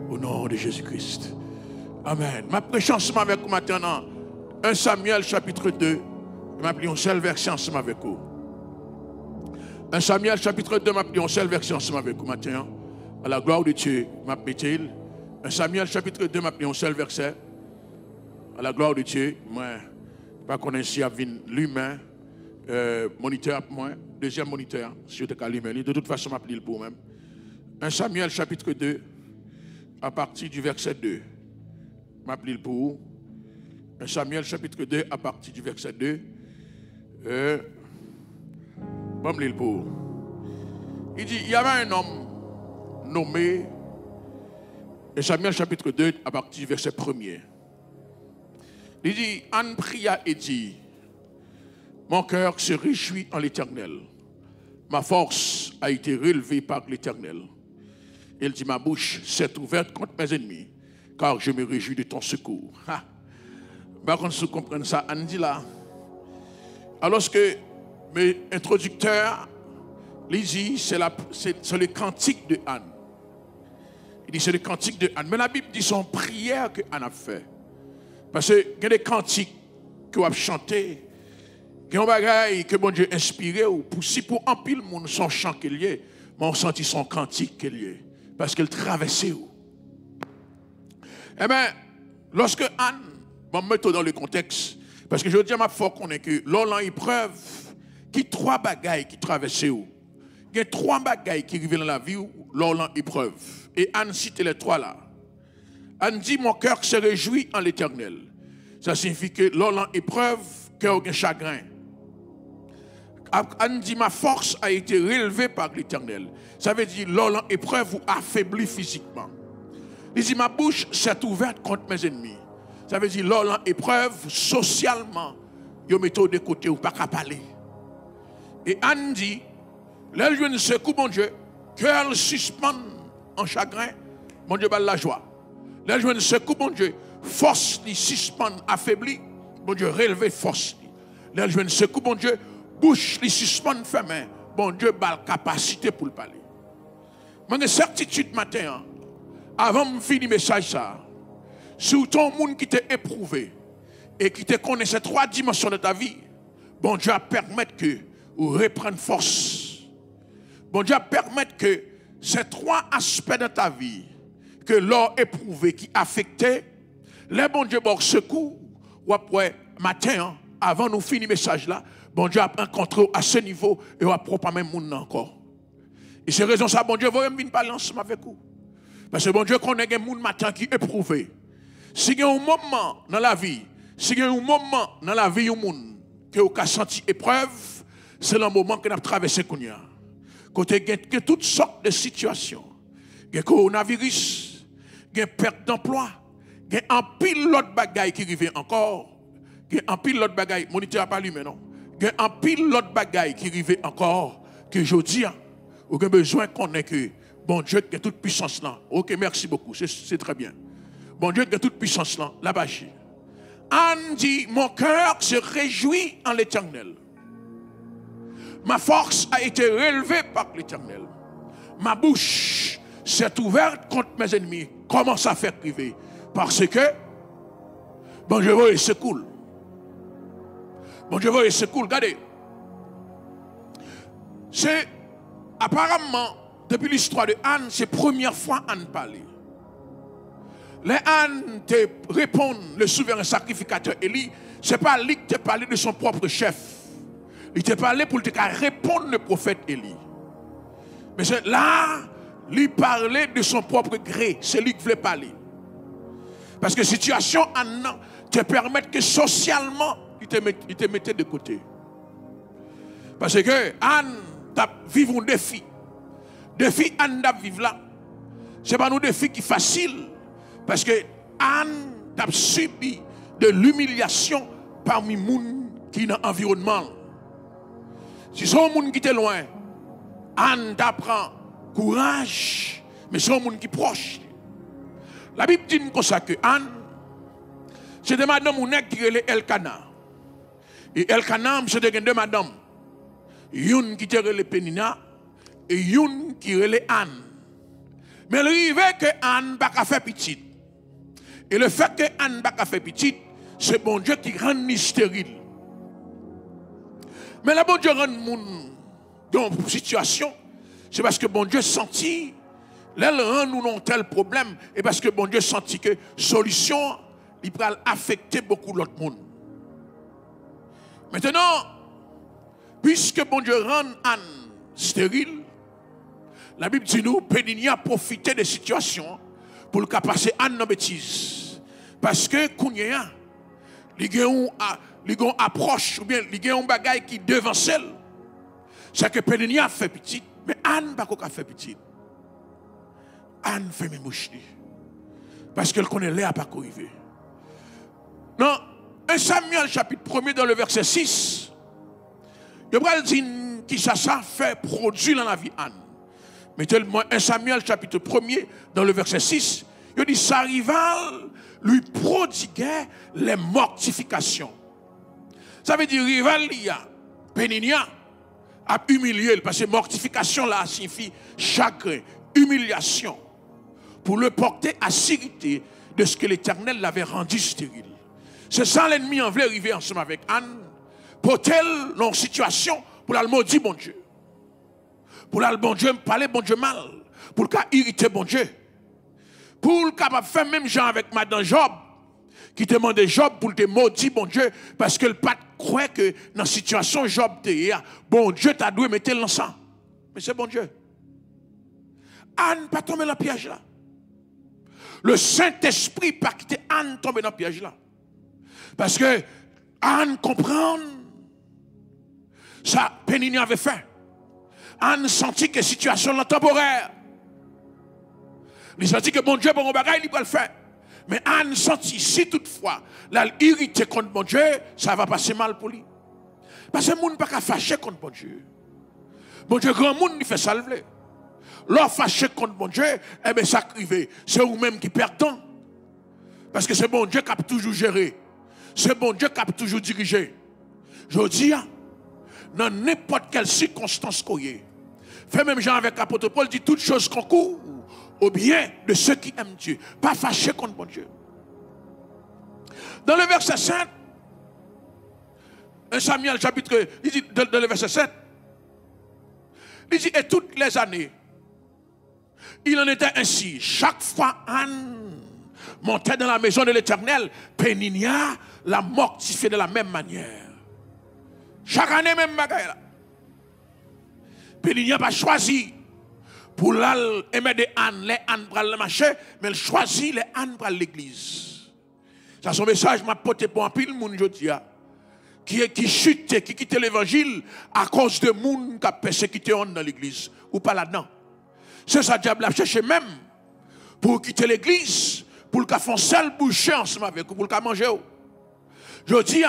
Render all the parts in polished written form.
Au nom de Jésus-Christ. Amen. Ma prêche ensemble avec vous maintenant. 1 Samuel chapitre 2. Je m'appelle un seul verset ensemble avec vous. 1 Samuel chapitre 2, je m'appelle un seul verset ensemble avec vous maintenant. À la gloire de Dieu, je m'appelle 1 Samuel chapitre 2, je m'appelle un seul verset. À la gloire de Dieu, moi, je ne connais pas si l'humain, moniteur pour moi, deuxième moniteur, si je te calme. De toute façon, je m'appelle pour moi-même. 1 Samuel chapitre 2, à partir du verset 2. Je m'appelle pour vous. 1 Samuel chapitre 2, à partir du verset 2. Pour. Il dit, il y avait un homme nommé, 1 Samuel chapitre 2, à partir du verset 1er. Il dit, Anne pria et dit, mon cœur se réjouit en l'Éternel. Ma force a été relevée par l'Éternel. Il dit, ma bouche s'est ouverte contre mes ennemis, car je me réjouis de ton secours. Par contre, si vous comprenez ça, Anne dit là, alors que mes introducteurs, il dit, c'est le cantique de Anne. Il dit, c'est le cantique de Anne. Mais la Bible dit, son prière que Anne a fait. Parce qu'il y a des cantiques que vous avez chantés, qui ont des bagailles que bon Dieu a inspiré, ou pour un pile monde son chant qu'il y ait, mais on sentit son cantique qu'il y ait. Parce qu'elle traversait où. Eh bien, lorsque Anne, je vais mettre dans le contexte, parce que je dis à ma foi qu'on est que lors de l'épreuve, qui trois bagailles qui traversaient où. Il y a trois bagailles qui arrivent dans la vie lors de l'épreuve. Et Anne cite les trois là. Anne dit, mon cœur se réjouit en l'Éternel. Ça signifie que lors de l'épreuve, cœur a un chagrin. Anne dit, ma force a été relevée par l'Éternel. Ça veut dire, lors de l'épreuve, vous affaiblit physiquement. Il dit, ma bouche s'est ouverte contre mes ennemis. Ça veut dire, lors de l'épreuve, socialement, vous mettez de côté ou pas qu'à parler. Et Anne dit, là, je ne secoue, mon Dieu, cœur suspend en chagrin, mon Dieu, la joie. Là, je ne secoue, mon Dieu, force li suspend affaibli, mon Dieu, relever force. Là, je ne secoue, mon Dieu, bouche li suspend fermée, mon Dieu, la capacité pour le parler. J'ai une certitude matin, avant de finir le message, ça, sur ton monde qui t'a éprouvé et qui te connaît ces trois dimensions de ta vie, bon Dieu va permettre que vous repreniez force. Bon Dieu va permettre que ces trois aspects de ta vie que l'or éprouvé qui affectait, les bon Dieu bon secours, ou après matin, avant nous finir le message là, bon Dieu a rencontré à ce niveau et on va propre même monde encore. Et c'est raison ça, bon Dieu, vous venir parler ensemble avec vous. Parce que bon Dieu connaît des gens matin qui éprouvé. Si il y a un moment dans la vie, si il y a un moment dans la vie du monde que vous avez senti épreuve, c'est le moment que nous avons traversé. Côté il y a toutes sortes de situations. Il y a coronavirus, il y a perte d'emploi, il y a un pile l'autre bagaille qui arrive encore. Il y a un pile l'autre bagaille, moniteur n'a pas allumé non. Il y a un pile l'autre bagaille qui arrive encore que je dis, vous avez besoin qu'on ait que bon Dieu qui a toute puissance là. Ok, merci beaucoup, c'est très bien. Bon Dieu qui a toute puissance là, là-bas. Anne dit, mon cœur se réjouit en l'Éternel. Ma force a été relevée par l'Éternel. Ma bouche s'est ouverte contre mes ennemis. Comment ça fait priver? Parce que, bon Dieu voit et c'est cool. Bon Dieu voit et c'est cool. Regardez. C'est apparemment, depuis l'histoire de Anne, c'est la première fois Anne parlait. Les Anne te répondent, le souverain sacrificateur Élie, ce n'est pas lui qui te parlait de son propre chef. Il te parlait pour te répondre le prophète Élie. Mais là, lui parlait de son propre gré. C'est lui qui voulait parler. Parce que la situation Anne te permet que socialement, il te mettait de côté. Parce que Anne vit un défi. Défi Anne vivre là. Ce n'est pas un défi qui est facile. Parce que Anne a subi de l'humiliation parmi les gens qui sont dans l'environnement. Si c'est un monde qui est loin, Anne apprend courage, mais c'est un monde qui est proche. La Bible dit comme ça que Anne, c'est de madame qui est Elkana. Et Elkana, c'est de deux madames. Une qui est Pénina et une qui est Anne. Mais il arrivait que Anne n'a pas fait petite. Et le fait que Anne n'a pas fait petite, c'est bon Dieu qui rend ni stérile. Mais la bon Dieu rend moun dans une situation, c'est parce que bon Dieu sentit, là, le rend nous non tel problème, et parce que bon Dieu sentit que solution, il va affecter beaucoup d'autres monde. Maintenant, puisque bon Dieu rend Anne stérile, la Bible dit nous, Péninia a profité des situations pour le cas passer Anne dans bêtise. Parce que Kounia, il y a une approche, ou bien il y a un bagage qui devance elle. C'est que Péninia a fait petit, mais Anne n'a pas fait petit. Anne fait mes mouches. Parce qu'elle connaît l'air pas arrivé. Non, 1 Samuel chapitre 1er dans le verset 6, il va dire qui ça fait produit dans la vie Anne. Mettez-moi 1 Samuel chapitre 1er dans le verset 6, il dit sa rivale lui prodiguait les mortifications. Ça veut dire rival il y a Péninia a humilié parce que mortification là signifie chagrin, humiliation pour le porter à sécurité de ce que l'Éternel l'avait rendu stérile. C'est ça l'ennemi en voulait arriver ensemble avec Anne pour telle dans situation pour la maudire bon Dieu. Pour la bon Dieu parler bon Dieu mal, pour le cas irriter bon Dieu. Pour le capable faire même gens avec madame Job qui demandait Job pour te maudire bon Dieu parce que le pas croit que dans la situation Job te bon Dieu t'a dû mettre l'encens. Mais c'est bon Dieu. Anne pas tomber dans le piège là. Le Saint-Esprit pas quitter Anne tomber dans le piège là. Parce que Anne comprend ça Péninia avait fait. Anne sentit que la situation est temporaire. Il sentit que bon Dieu, bon bagage, il va le faire. Mais Anne sentit, si toutefois, là, irrité contre bon Dieu, ça va passer mal pour lui. Parce que le monde n'a pas fâché contre bon Dieu. Bon Dieu, grand monde, il fait ça le vle. L'or fâché contre bon Dieu, eh bien, ça arrive. C'est vous-même qui perdez. Parce que c'est bon Dieu qui a toujours géré. C'est bon Dieu qui a toujours dirigé. Je dis, dans n'importe quelle circonstance qu'on y est, fait même Jean avec l'apôtre Paul, dit toutes choses concourent au bien de ceux qui aiment Dieu. Pas fâché contre bon Dieu. Dans le verset 7, 1 Samuel chapitre, il dit, dans le verset 7, il dit, et toutes les années, il en était ainsi. Chaque fois Anne montait dans la maison de l'Éternel, Péninia la mortifiait de la même manière. Chaque année, même bagaille là. Péninia n'a pas choisi pour aimer Anne, les Anne pour le marché, mais elle choisit les Anne pour l'église. Ça, son message m'a porté pour un pile monde aujourd'hui, qui chute, qui quitte l'évangile à cause de monde qui a persécuté dans l'église, ou pas là-dedans. C'est ça, diable a cherché même pour quitter l'église, pour le faire un seul boucher ensemble avec vous, pour le manger. Je dis,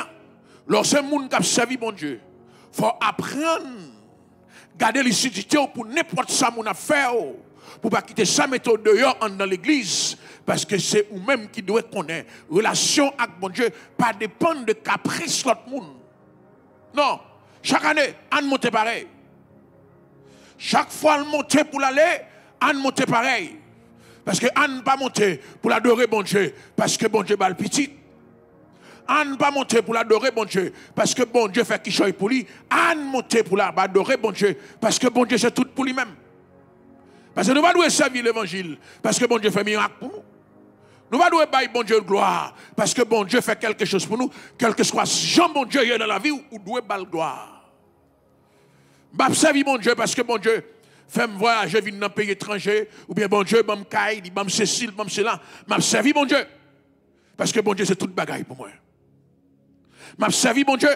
lorsque monde qui a servi bon Dieu, il faut apprendre garder lucidité pour n'importe ça mon affaire pour pas quitter sa méthode dehors dans l'église parce que c'est vous-même qui doit connaître relation avec bon Dieu pas dépendre de caprice l'autre monde. Non, chaque année Anne monte pareil. Chaque fois elle monte pour l'aller, Anne monte pareil. Parce que Anne pas monter pour l'adorer bon Dieu parce que bon Dieu bat le petit. Anne pas monter pour l'adorer bon Dieu parce que bon Dieu fait qu'il choisit pour lui. Anne monter pour l'adorer bon Dieu parce que bon Dieu c'est tout pour lui-même. Parce que nous ne devons servir l'évangile parce que bon Dieu fait miracle pour nous. Nous ne devons pas bon Dieu gloire parce que bon Dieu fait quelque chose pour nous. Quel que soit Jean bon Dieu dans la vie ou doit pas gloire. Nous servir bon Dieu parce que bon Dieu fait me voyager venir dans un pays étranger ou bien bon Dieu bam caille, bam Cécile, bam cela. M'a servi bon Dieu parce que bon Dieu c'est toute bagaille pour moi. M'a servi bon Dieu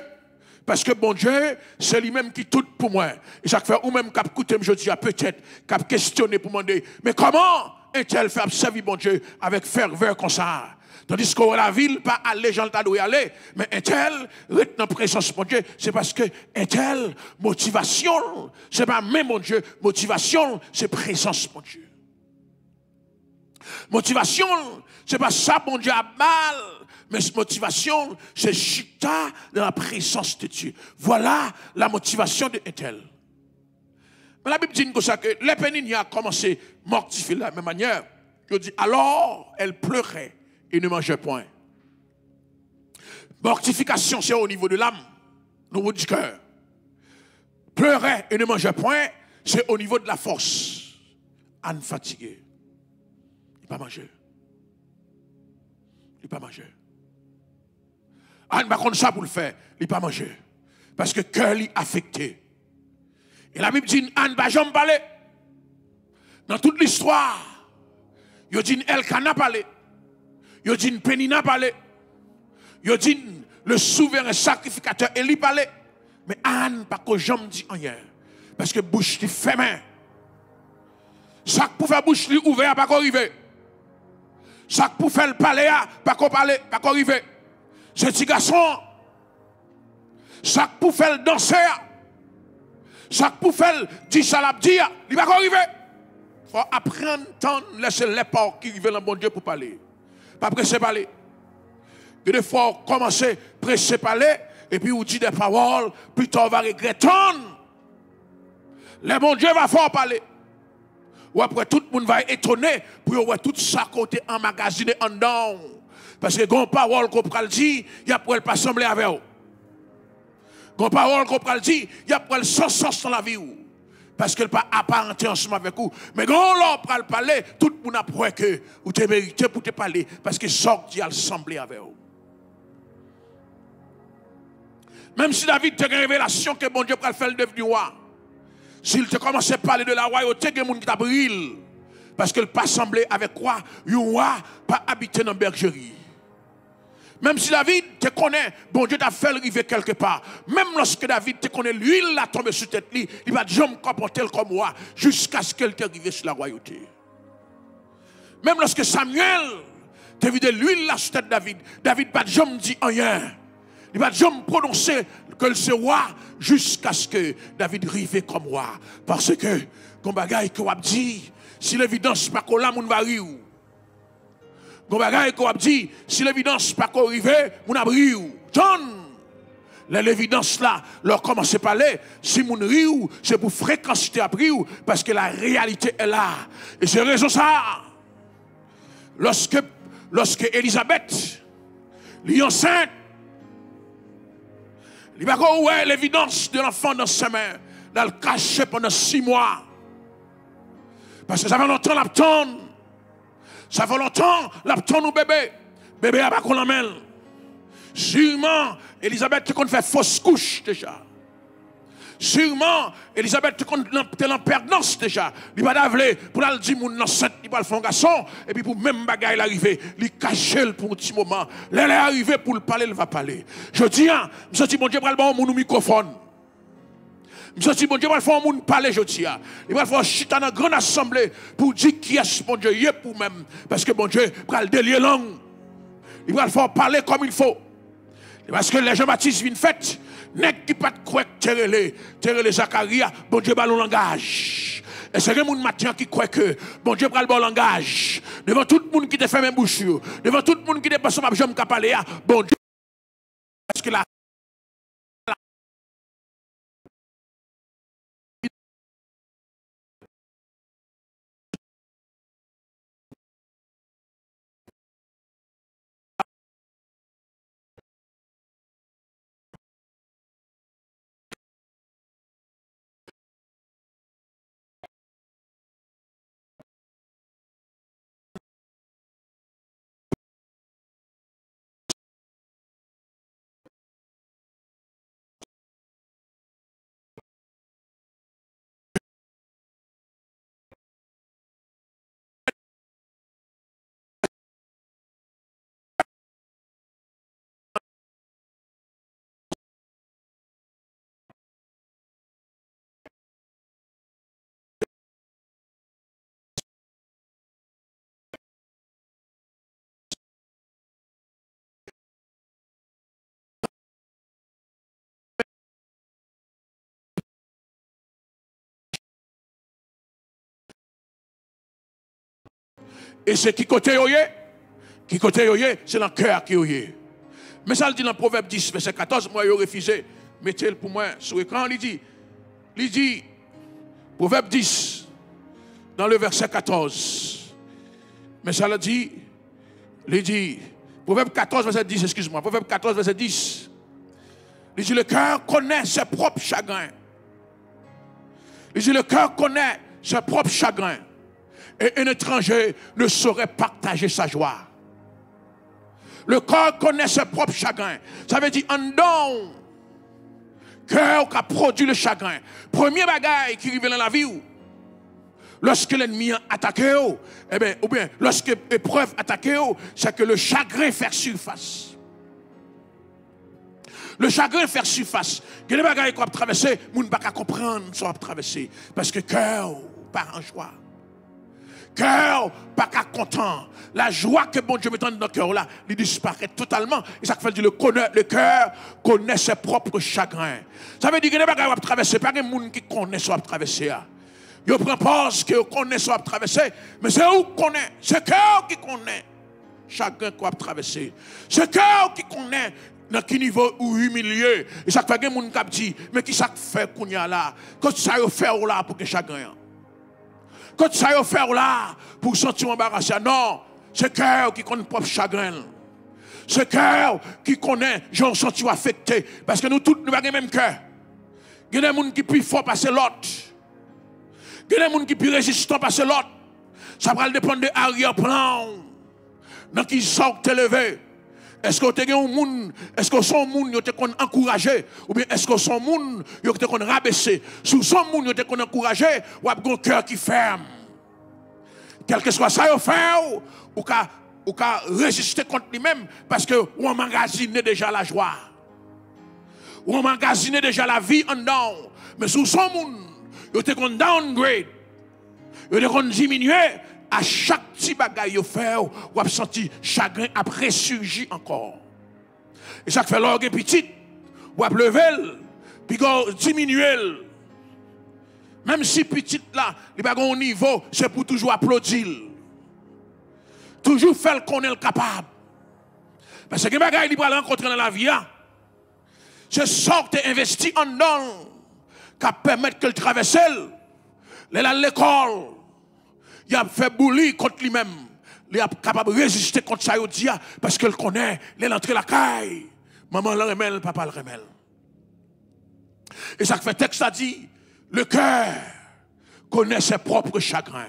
parce que bon Dieu c'est lui-même qui tout pour moi et chaque fois ou même cap écouter je dis peut-être cap questionner pour demander mais comment est-elle fait servir bon Dieu avec ferveur comme ça tandis que la ville pas aller gens t'a doit y aller mais est-elle reste dans présence de bon Dieu c'est parce que est-elle motivation c'est pas même mon Dieu motivation c'est présence de mon Dieu motivation c'est pas ça bon Dieu a mal. Mais cette motivation, c'est chita dans la présence de Dieu. Voilà la motivation de Ethel. Mais la Bible dit que les Péniniens a commencé à mortifier de la même manière. Je dis, alors elle pleurait et ne mangeait point. Mortification, c'est au niveau de l'âme, au niveau du cœur. Pleurait et ne mangeait point, c'est au niveau de la force. Anne fatiguée. Il n'a pas mangé. Il n'a pas mangé. Anne va contre ça pour le faire. Il n'a pas mangé. Parce que le cœur est affecté. Et la Bible dit, Anne va jamais parler. Dans toute l'histoire, il dit Elkana parler. Il dit Pénina parler. Il dit le souverain sacrificateur Élie parler. Mais Anne, pas que jamais dit rien. Parce que bouche qui fermée. Ça pour faire bouche li ouvert, pas qu'arriver. Ça pour faire le parler, pas qu'on parler, pas qu'arriver. Ce petit garçon, ça pour faire le danser, ça pour faire dire ça l'a dire, il va arriver. Il faut apprendre à laisser les portes qui vivent dans bon Dieu pour parler. Pas presser parler. Des fois, commencer à presser parler, et puis vous dites des paroles, puis on va regretter. Le bon Dieu va fort parler. Ou après tout le monde va être étonné pour voir tout ça côté emmagasiné en dedans. Parce que quand parole qu'on peut le dire, il y a pour elle pas sembler avec vous. Quand parole qu'on peut le dire, il y a pour elle sans sens dans la vie. Parce qu'elle pas apparenté ensemble avec vous. Mais quand on peut le parler, tout le monde a prouvé que vous te méritez pour te parler. Parce que sorti à sembler avec vous. Même si David te une révélation que bon Dieu peut le faire le devenu roi. S'il te commence à parler de la royauté, il y a des gens qui t'abrillent. Parce qu'elle pas semblé avec quoi? Un roi pas habité dans la bergerie. Même si David te connaît, bon Dieu t'a fait arriver quelque part. Même lorsque David te connaît, l'huile a tombé sur tête, il va jamais comporter comme roi jusqu'à ce qu'elle t'arrive sur la royauté. Même lorsque Samuel te vu de l'huile là sur tête David, David pas jamais dit rien. Il va jamais prononcer que c'est roi jusqu'à ce que David arrive comme roi. Parce que, comme bagaille que vous dit, si l'évidence pas qu'on l'a, on va rire. Comme bagaille que vous dit, si l'évidence pas qu'on arrive, on va rire. John, l'évidence là, leur commence à parler, si on rire, c'est pour fréquenter après, parce que la réalité est là. Et c'est raison ça. Lorsque Élisabeth, est enceinte, il va voir l'évidence de l'enfant dans sa main, dans le cacher pendant 6 mois. Parce que ça fait longtemps l'attendre. Ça fait longtemps l'attendre au bébé. Bébé a pas qu'on l'emmène. Sûrement, Elisabeth te compte faire fausse couche déjà. Sûrement, Elisabeth te compte en perdance déjà. Il va d'avler pour aller dire mon enceinte, il va le faire un garçon. Et puis pour même bagaille l'arriver, il cache pour un petit moment. Là, il est arrivé pour le parler, il va parler. Je dis, je dis, mon Dieu, il va mon microphone. Je dis, mon Dieu, il va faire un parler, je dis. Il va faire chita dans une grande assemblée pour dire qui est mon Dieu, il est pour même. Parce que mon Dieu, il va le délier langue. Il va le faire parler comme il faut. Parce que les Jean-Baptiste viennent fête. N'est qui pas de croire que les Zacharia, bon Dieu, va le langage. Et c'est le monde matin qui croit que bon Dieu, va le bon langage. Devant tout le monde qui te fait même bouche, devant tout le monde qui te passe ma jambe qui parler, bon Dieu, parce que là, et c'est qui côté yoye? Qui côté yoye? C'est dans le cœur qui yoye. Mais ça le dit dans Proverbe 10, verset 14, moi, je refusé. Mettez-le pour moi sur l'écran, il dit, Proverbe 10, dans le verset 14. Mais ça le dit, Proverbe 14, verset 10, excuse-moi, Proverbe 14, verset 10. Il dit, le cœur connaît ses propres chagrins. Il dit, le cœur connaît ses propres chagrins. Et un étranger ne saurait partager sa joie. Le cœur connaît ses propres chagrins. Ça veut dire, en don, cœur qui a produit le chagrin. Premier bagaille qui arrive dans la vie, lorsque l'ennemi a attaqué, eh bien, ou bien lorsque l'épreuve a attaqué, c'est que le chagrin fait surface. Le chagrin fait surface. Il y a des bagailles qu'on a traversé, on ne peut pas comprendre ce qu'on a traversé. Parce que cœur part en joie. Cœur pas content. La joie que bon Dieu met dans notre cœur là, il disparaît totalement. Et ça fait dire le cœur connaît ses propres chagrins. Ça veut dire que les bagages à traverser, pas des gens qui connaissent ce qu'on a traversé. Ils prennent pause que connaissent ce qu'on a traversé, mais c'est où qu'on connaît. C'est cœur qui connaît chagrin qu'on a traversé. C'est cœur qui connaît dans quel niveau ou humilié. Et ça fait que les gens qui disent, mais qui ça fait qu'on y a là? Qu'est-ce que ça fait là pour que chagrin? Quand ça y fait là pour sentir embarrassé, non, c'est cœur qui connaît propre chagrin. C'est cœur qui connaît, j'en senti affecté. Parce que nous tous, nous avons le même cœur. Il y a des gens qui plus fort passer l'autre. Il y a des gens qui plus résistants passer l'autre. Ça va dépendre de l'arrière-plan. Dans qui sortent élevé. Est-ce que vous avez un monde, est-ce que son monde vous avez encouragé ou bien est-ce que son monde vous avez rabaissé? Sous son monde vous avez encouragé ou avez un cœur qui ferme. Quel que soit ça vous fait ou qu'à résister contre lui-même parce que vous emmagasine déjà la joie. Vous emmagasine déjà la vie en dedans. Mais sous son monde vous avez downgrade. Vous avez diminué. À chaque petit bagage vous fait, vous avez senti chagrin après ressurgir encore. Et ça fait l'orgue petit, vous avez levé, puis vous diminuez. Même si petit là, il n'y a pas un niveau, c'est pour toujours applaudir. Toujours faire qu'on est capable. Parce que les bagages qu'il va rencontrer dans la vie, c'est sorte et investi en dedans, qui permettre que le traverse, l'école. Il a fait bouillir contre lui-même. Il est capable de résister contre ça, parce qu'il connaît, il est entré la caille. Maman le remèle, papa le remèle. Et ça fait texte a dit, le cœur connaît ses propres chagrins.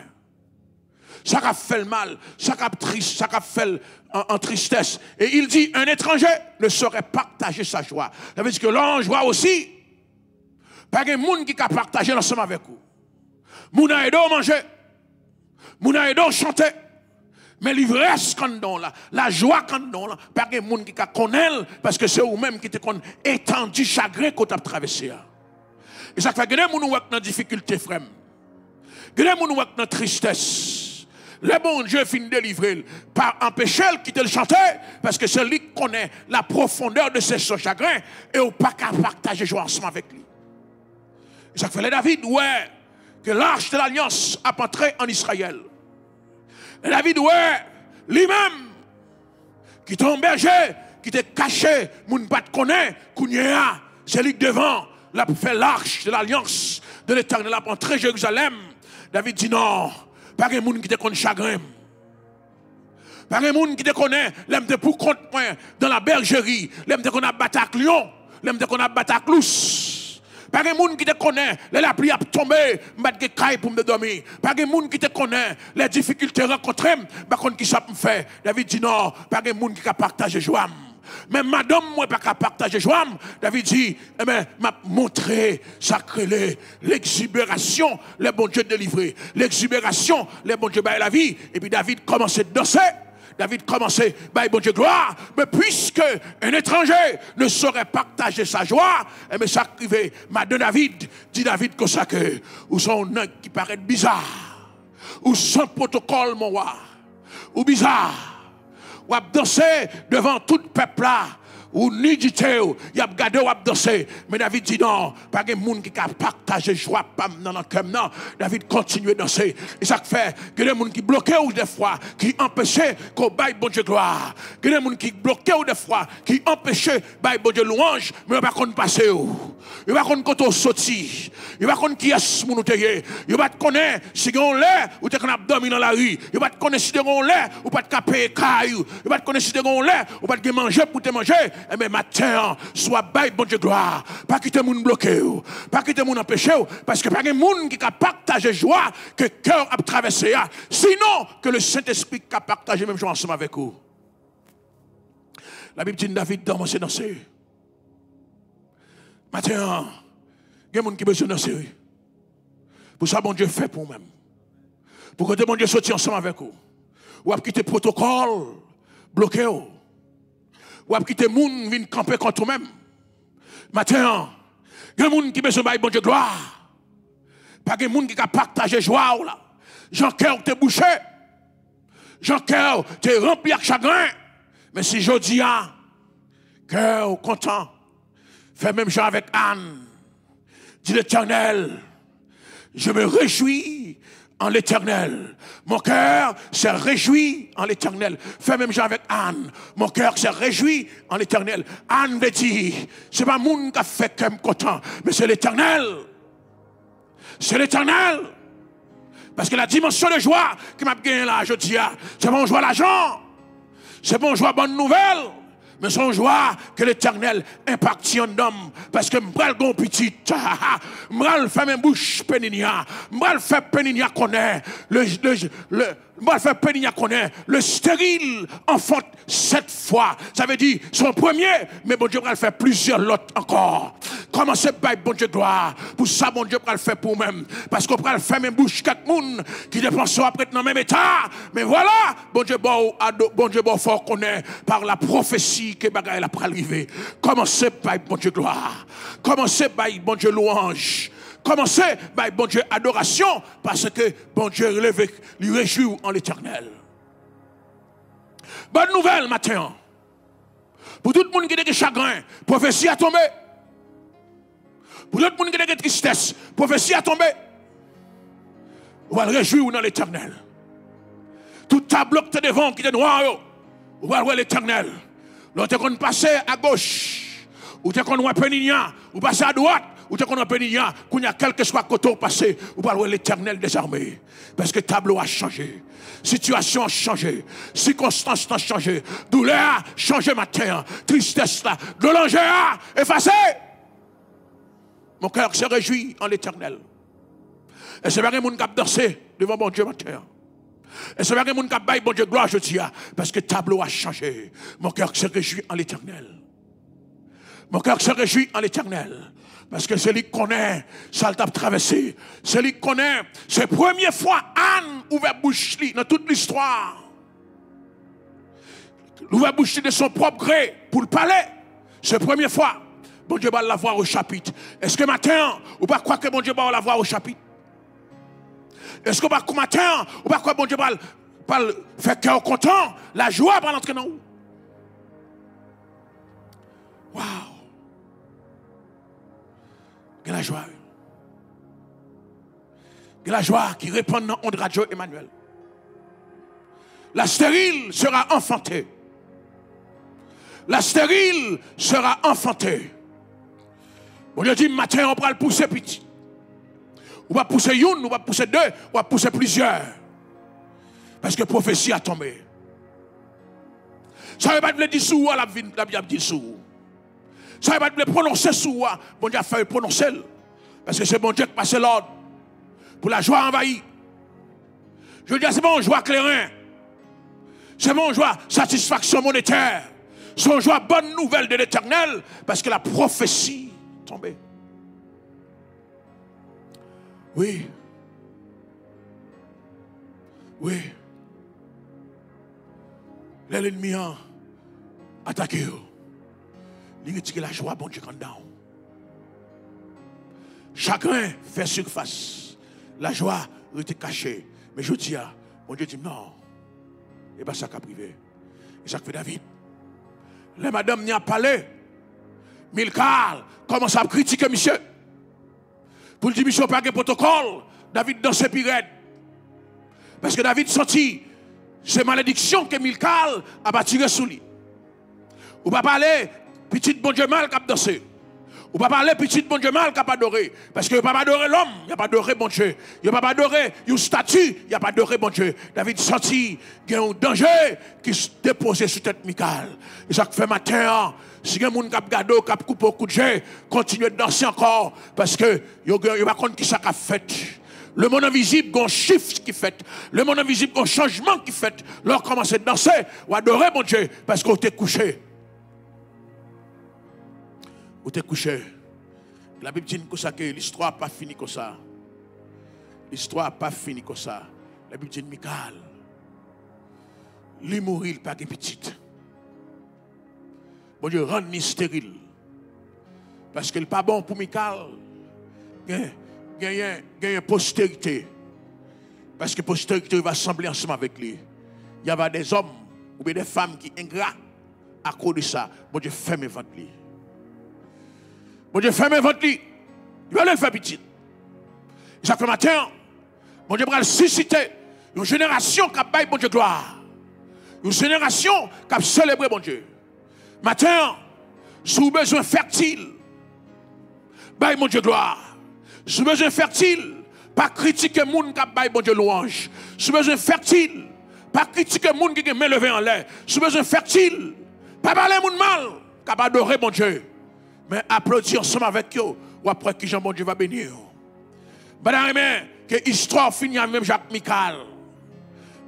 Ça a fait le mal, ça a fait en tristesse. Et il dit, un étranger ne saurait partager sa joie. Ça veut dire que l'ange voit aussi, pas de monde qui a partagé ensemble avec vous. Moun a aidé à manger. Moun a aidé à chanter. Mais l'ivresse quand on là, la joie quand on là, pas de monde qui connaît parce que c'est vous-même qui te connaît étendu chagrin qu'on a traversé. Et ça fait que les gens qui ont dans difficulté frère. Les gens qui ont dans tristesse. Le bon Dieu finit de délivrer par empêcher de quitter le chanter parce que c'est lui qui connaît la profondeur de ses chagrins et on pas qu'à partager joie ensemble avec lui. Et ça fait les David ouais que l'arche de l'alliance a entré en Israël. Et David, ouais, lui-même, qui est un berger, qui était caché, moun pas te connaît, Kounia, c'est lui devant, l'a fait l'arche de l'alliance de l'Éternel, l'a entré Jérusalem. David dit non, pas de moun qui te connaît chagrin. Pas de moun qui te connaît, l'aime te pour compte moi dans la bergerie, l'aime te connaît batak lion, l'aime te connaît batak lousse. Pas de monde qui te connaît, la pluie a tombé, m'bat de caille pour me dormir. Pas de monde qui te connaît, les difficultés rencontrées, pas contre qui ça me fait. David dit non, pas de monde qui a partagé joie. Même madame moi pas qu'à partager joie. David dit eh ben m'a montré sacré l'exubération, le bon Dieu délivré. L'exubération, le bon Dieu baille la vie et puis David commençait à danser. David commençait, bah, bon Dieu, gloire, mais puisque un étranger ne saurait partager sa joie, et bien ça arrivait, de David, dit David comme ça que, ou son nom qui paraît bizarre, ou sans protocole, mon roi, ou bizarre, ou à danser devant tout le peuple là, ou nudité, il a regardé ou a dansé. Mais David dit non, pas de monde qui a partagé joie dans le cœur. Non, David continue à danser. Et ça fait que les gens qui bloquaient ou des fois, qui empêchaient qu'on baille bon Dieu gloire. Que les gens qui bloquaient ou des fois, qui empêchaient baille bon Dieu louange, mais ils ne vont pas passer. Ils ne vont pas quand on sorti. Ils ne vont pas qui est mon outil. Ils ne vont pas connaître si on l'est ou tu as dormi dans la rue. Ils ne vont pas connaître si on l'est ou pas de payer caillou. Ils ne vont pas connaître si on l'est ou pas de manger pour te manger. Et mais matin, soit bail bon Dieu gloire. Pas quitter moun bloqué, pas quitter moun empêché, parce que pas de moun qui a partagé joie que cœur a traversé. Sinon, que le Saint-Esprit a partagé même joie ensemble avec vous. La Bible dit David danser. Matin, il y a des gens qui ont besoin de danser. Pour ça, bon Dieu fait pour vous-même. Pour que bon Dieu sorti ensemble avec vous. Ou à quitter le protocole bloqué. Ou à quitter les gens qui viennent camper contre vous-même. Matin, il y a des gens qui ont besoin de bon Dieu gloire. Pas de gens qui ont partagé joie. Jean-Cœur t'es bouché. Jean-Cœur t'es rempli de chagrin. Mais si je dis, cœur content, fais même chose avec Anne. Dit l'Éternel, je me réjouis en l'Éternel. Mon cœur s'est réjoui en l'Éternel. Fais même chose avec Anne. Mon cœur s'est réjoui en l'Éternel. Anne me dit, c'est pas monde qui a fait comme content, mais c'est l'Éternel. C'est l'Éternel. Parce que la dimension de joie qui m'a gagné là, je dis, c'est bon joie l'argent. C'est bon joie bonne nouvelle. Mais son joie que l'Éternel impacte en homme. Parce que m'bral gon petit, m'bral fait mes bouche péninia, m'bral fait péninia connaît, m'bral fait péninia connaît, le stérile enfante 7 fois. Ça veut dire son premier, mais bon Dieu va le faire plusieurs lots encore. Commencez par bon Dieu gloire. Pour ça, bon Dieu va le faire pour même. Parce qu'on va le faire même bouche 4 moun qui dépensent après dans le même état. Mais voilà, bon Dieu bon fort connaît par la prophétie que bagaille la pour arriver. Commencez par bon Dieu gloire. Commencez par bon Dieu louange. Commencez par bon Dieu adoration parce que bon Dieu lui réjouit en l'Éternel. Bonne nouvelle matin. Pour tout le monde qui a des chagrins, prophétie a tombé. Pour tout le monde qui a des tristesse, prophétie a tombé. On va le réjouir dans l'Éternel. Tout tableau qui est devant, qui est noir, on va voir l'Éternel. L'autre qu'on passe à gauche, ou t'es qu'on voit Péninia, ou passe à droite, ou t'es qu'on voit Péninia, qu'on y a quelque soit côté passé, on va voir l'Éternel des armées. Parce que le tableau a changé, situation a changé, circonstances ont changé, douleur a changé matin, tristesse là, de a effacé. Mon cœur se réjouit en l'Éternel. Et c'est vrai que mon cap danser devant mon Dieu matin. Et c'est vrai que mon cap baille bon Dieu gloire je dis parce que le tableau a changé. Mon cœur se réjouit en l'Éternel. Mon cœur se réjouit en l'Éternel. Parce que c'est lui qui connaît, ça l'a traversé. C'est lui qui connaît. C'est la première fois Anne ouvert bouche dans toute l'histoire. L'ouvert bouche de son propre gré pour le palais. C'est la première fois. Bon Dieu va la voir au chapitre. Est-ce que matin, ou pas croire que bon Dieu va la voir au chapitre? Est-ce que matin, ou pas croire que bon Dieu va faire cœur content, la joie va l'entrer dans où? Waouh! Que la joie. Que la joie qui répond dans Onde Radio Emmanuel. La stérile sera enfantée. La stérile sera enfantée. Bon Dieu dit, matin, on va le pousser petit. On va pousser une, on va pousser deux, on va pousser plusieurs. Parce que la prophétie a tombé. Ça ne veut pas dire sous la Bible dit sous. Ça ne veut pas dire prononcer sous. Bon Dieu a fait prononcer. Parce que c'est bon Dieu qui passe l'ordre. Pour la joie envahie. Je veux dire, c'est bon, joie clairin. C'est bon, joie satisfaction monétaire. C'est joie bonne nouvelle de l'Éternel. Parce que la prophétie est tombée. Oui. Oui. L'ennemi a attaqué. Il retire la joie, bon Dieu, quand down. Chacun fait surface. La joie était cachée. Mais je dis, bon Dieu dit non. Et bien ça qu'a privé. Et ça fait David. Les madame n'y a parlé. Milkal commence à critiquer monsieur. Pour le dire, monsieur, pas de protocole. David dans ses pirettes. Parce que David sentit ces malédictions que Milkal a tiré sous lui. Ou pas parler, petit bon Dieu mal qui a dansé. Ou pas parler, petit bon Dieu mal qui a adoré. Parce que il n'y a pas adoré l'homme, il n'y a pas adoré bon Dieu. Il n'y a pas adoré une statue, il n'y a pas adoré bon Dieu. David sentit qu'il y a un danger qui se déposait sur tête Milkal. Et ça fait matin, si il y a des gens qui ont gardé, qui ont coupé au coup de jeu, continuez de danser encore. Parce que il n'y a pas compte qui ça a fait. Le monde invisible, il y a un chiffre qui fait. Le monde invisible, il y a un changement qui fait. Lorsqu'on commence à danser, ou adorer mon Dieu, parce qu'on t'est couché. Ou t'es couché. La Bible dit que l'histoire n'a pas fini comme ça. L'histoire n'a pas fini comme ça. La Bible dit Michal, lui mourir, pas de petite. Bon Dieu, rend-ni stérile. Parce qu'il n'est pas bon pour Michal. Il y a une postérité. Parce que postérité va sembler ensemble avec lui. Il y a des hommes ou des femmes qui sont ingrats à cause de ça. Bon Dieu, ferme votre lit. Bon Dieu, ferme votre lit. Il va le faire petit. Chaque matin, bon Dieu va le susciter. Une génération qui a baillé bon Dieu gloire. Une génération qui a célébré bon Dieu. Matin, sous besoin fertile, baille mon Dieu gloire. Sous besoin fertile, pas critiquer les gens qui a baille bon Dieu louange. Sous besoin fertile, pas critiquer les gens qui ont levé en l'air. Sous besoin fertile, pas parler les gens mal qui a adoré mon Dieu. Mais applaudir ensemble avec eux, ou après qui Jean bon Dieu va bénir. Madame, que l'histoire finit avec même Jacques Michal.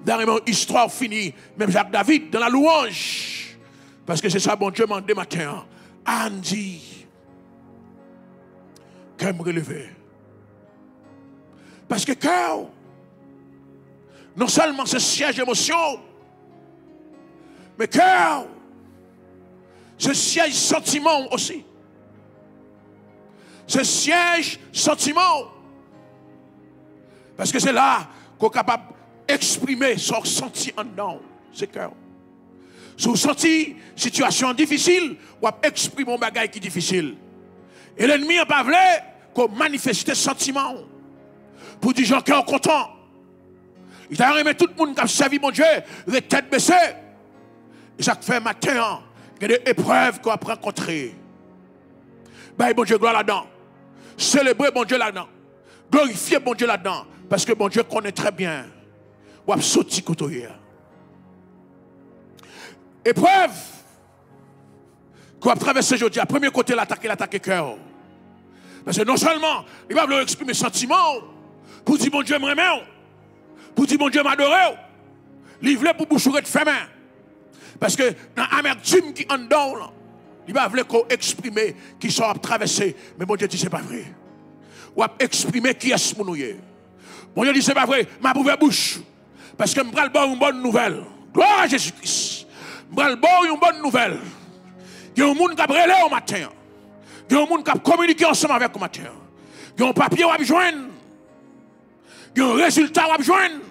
Dernièrement, l'histoire finit même Jacques David dans la louange. Parce que c'est ça, bon Dieu m'a demandé matin. Andy, qu'elle me relever. Parce que cœur, non seulement c'est siège d'émotion, mais cœur, c'est siège sentiment aussi. C'est siège sentiment. Parce que c'est là qu'on est capable d'exprimer son senti en dedans. C'est cœur. Si vous sentez une situation difficile, vous exprimez un bagage qui est difficile. Et l'ennemi n'a pas voulu qu'on manifeste sentiment. Pour dire, j'ai cœur content. Il a remis tout le monde qui a servi mon Dieu, les têtes baissées. Et ça fait matin, il y a des épreuves qu'on a rencontrées. Ben, bon Dieu, gloire là-dedans. Célébrer bon Dieu là-dedans. Glorifier bon Dieu là-dedans. Parce que bon Dieu connaît très bien. Ou a sauté côté. Épreuve qu'on a traversé aujourd'hui. À premier côté, l'attaquer cœur. Parce que non seulement, il va vouloir exprimer sentiment. Pour dire bon Dieu m'aime. Pour dire bon Dieu m'adore. Livrer pour boucher de ferme. Parce que dans l'amertume qui en dedans, il va vouloir exprimer qui sont traversés. Mais bon Dieu dit c'est pas vrai. Ou exprimer qui est ce mon noué. Bon Dieu dit c'est pas vrai. Ma ouvert bouche. Parce que je vais vous une bonne nouvelle. Gloire à Jésus-Christ. Je vais vous une bonne nouvelle. Il y a un monde qui a brûlé au matin. Il y a un monde qui a communiqué ensemble avec au matin. Il y a un papier qui a joindre. Il y a un résultat qui a joindre.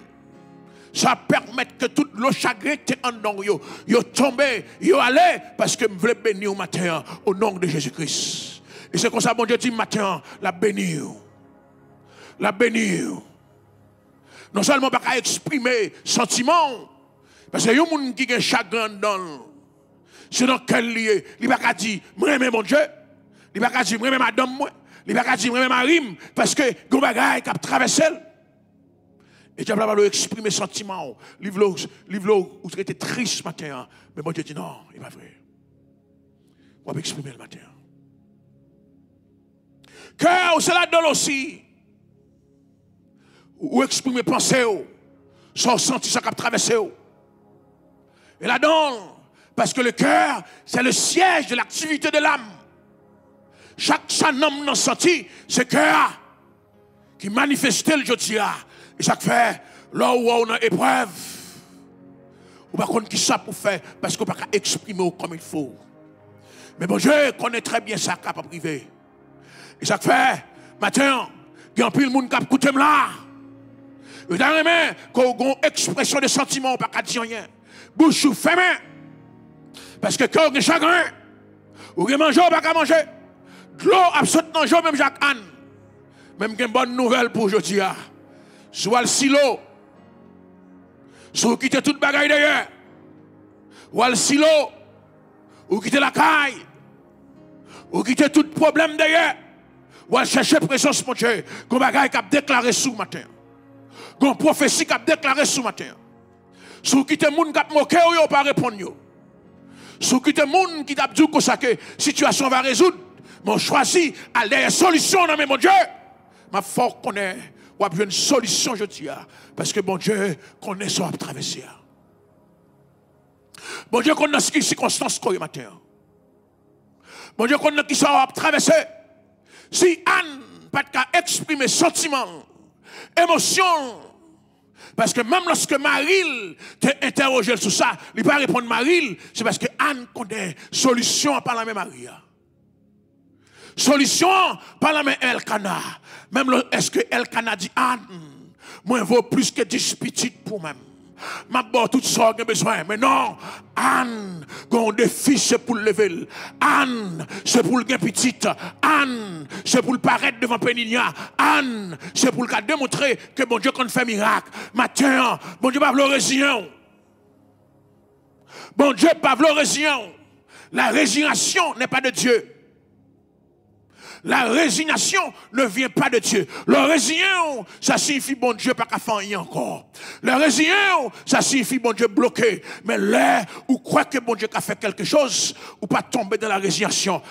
Ça permet que toute le chagrin qui est en dedans, yo tombé, yo allé, parce que je veux bénir au matin au nom de Jésus-Christ. Et c'est comme ça, mon Dieu dit matin, la bénir. La bénir. Non seulement pas exprimer sentiment, parce que y a des gens qui ont un chagrin dans. C'est dans quel lieu? Il ne va pas dire, moi, mon Dieu. Il ne va pas dire, moi, madame, moi. Il ne va pas dire, moi, ma rime, parce que il y a des bagages qui ont traversé. Et tu vas exprimer sentiment. Livre où tu étais triste ce matin. Mais mon Dieu dit non, il n'est pas vrai. On va exprimer le matin. Cœur, c'est là-dedans aussi. Ou exprimer pensée. Sans sentir ça qui a traversé. Et là-dedans, parce que le cœur, c'est le siège de l'activité de l'âme. Chaque homme n'a senti, c'est le cœur qui manifestait le jeudi. Et ça fait, là où on a épreuve, on ne sait pas qui ça pour faire, parce qu'on ne peut pas exprimer comme il faut. Mais bon, je connais très bien ça qui est privé. Et ça fait, matin, il y a un peu de monde qui a écouté là. Et dans les mains, quand on a une expression de sentiment, on ne peut pas dire rien. Bouche fermée. Parce que quand on a chagrin, ou on mange, on pas manger. De l'eau absolument dans même Jacques Anne. Même une bonne nouvelle pour aujourd'hui. Soit le silo, soit quitter toute bagaille d'ailleurs. Ou le silo, ou quitter la caille, ou quitter tout problème d'ailleurs. Ou chercher présence mon Dieu. Qu'on bagaille qui a déclaré sous matin. Qu'on prophétie qui a déclaré sous matin. Sous quitter moun qui a moqué ou pas répondre. Sous quitter moun qui a dit que la situation va résoudre. Mais choisi à des solutions dans mon Dieu. Ma fort connaît ou a une solution je dis parce que mon Dieu connaît son traverser. Mon Dieu connaît ce qui circonstance qu'on matin. Mon Dieu connaît qui ça a traversé. Si Anne pas qu'à exprimer sentiment, émotion, parce que même lorsque Marie t'a interrogé sur ça, il ne peut pas répondre Marie, c'est parce que Anne connaît solution par la même Marie. Solution par la même Elkana. Même est-ce que Elkana dit Anne, moi vaut plus que 10 petites pour moi. Ma bonne toute sorte de besoin. Mais non, Anne, quand on défi, c'est pour le lever. Anne, c'est pour le gain petite. Anne, c'est pour le paraître devant Péninia. Anne, c'est pour le démontrer que mon Dieu qu'on fait miracle. Matin, mon Dieu pas le résignon. Bon Dieu pas le résignon. La résignation n'est pas de Dieu. La résignation ne vient pas de Dieu. Le résignon, ça signifie bon Dieu pas qu'à faire rien encore. Le résignon, ça signifie bon Dieu bloqué. Mais là, ou croit que bon Dieu a fait quelque chose, ou pas tomber dans la résignation.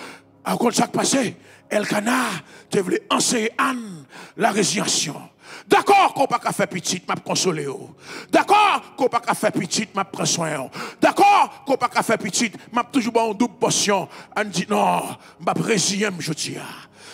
À cause de ça qui passé, Elkana, tu voulais enseigner Anne la résignation. D'accord qu'on pas qu'à faire petite, m'a consolé. D'accord qu'on pas qu'à faire petite, m'a prendre soin. D'accord qu'on pas qu'à faire petite, m'a toujours bon double portion. On dit non, m'a résigné, je dis.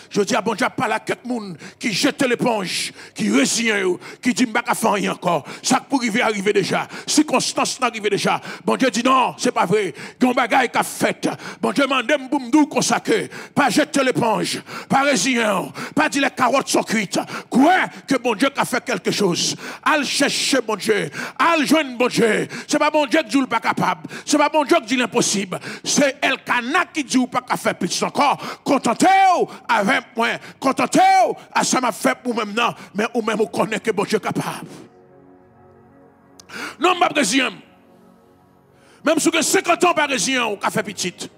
Je dis à bon Dieu, pas là quelqu'un qui jette l'éponge, qui résigne, qui dit m'a qu'à faire rien encore. Ça pour arriver déjà. Circonstance n'arrive déjà. Bon Dieu dit non, c'est pas vrai. Gon bagaille qu'a fait. Bon Dieu m'a demandé m'boumdou consacré. Pas jeter l'éponge, pas résigner, pas dire les carottes sont cuites. Quoi que bon Dieu a fait quelque chose. Al chercher bon Dieu. Al joindre bon Dieu. C'est pas bon Dieu qui dit pas capable. C'est pas bon Dieu qui dit l'impossible. C'est Elkana qui dit pas qu'à faire plus encore. Contentez-vous avec moi. Contentez-vous à ça m'a fait pour même non. Mais ou même vous connaissez que bon Dieu est capable. Non, ma président. Même si vous avez 50 ans par président, vous avez fait petite.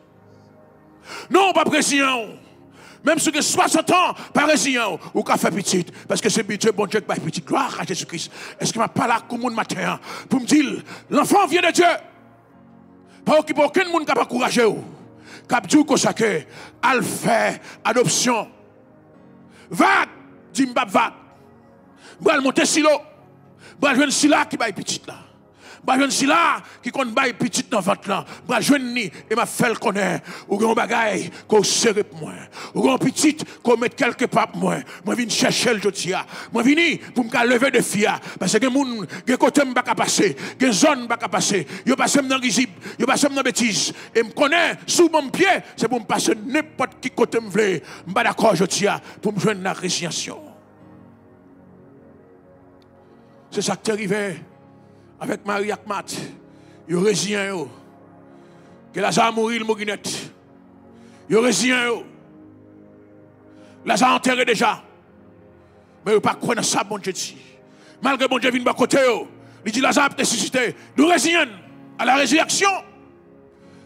Non, pas président. Même si vous avez 60 ans, parisien, ou qu'a fait petite. Parce que c'est Dieu, bon Dieu, qui fait petite. Gloire à Jésus-Christ. Est-ce qu'il m'a pas là comme un matin pour me dire, l'enfant vient de Dieu. Pas aucun monde qui n'a pas couragé. Qui a dit que ça que, al fait adoption. Vague, dit m'bab vague. M'bral monter silo. M'bral jouer sila qui va petite là. Bah jeune si là qui compte bail petite dans ventre là, bah jeune ni et m'a fait le connaître ou grand bagaille qu'on serre pour moi. Ou grand petite qu'on mette quelque part pour moi. Moi viens chercher le jotia. Moi vini pour me lever de fia parce que moun gen côté m'pa ka passer, gen zone m'pa ka passer. Yo passe dans risible, yo passe dans bêtise et me connaît sous mon pied, c'est pour me passer n'importe qui côté me vle. M'pa d'accord jotia pour me joindre la résignation. C'est ça qui est arrivé. Avec Marie Akmat, il résigné. Que Lazare mourit, le mourinette. Il résigné. Lazare enterré déjà. Mais il ne pas croire dans ça, bon Dieu dit. Malgré bon Dieu vient de côté, il dit Lazare peut ressusciter. Nous résignons à la résurrection.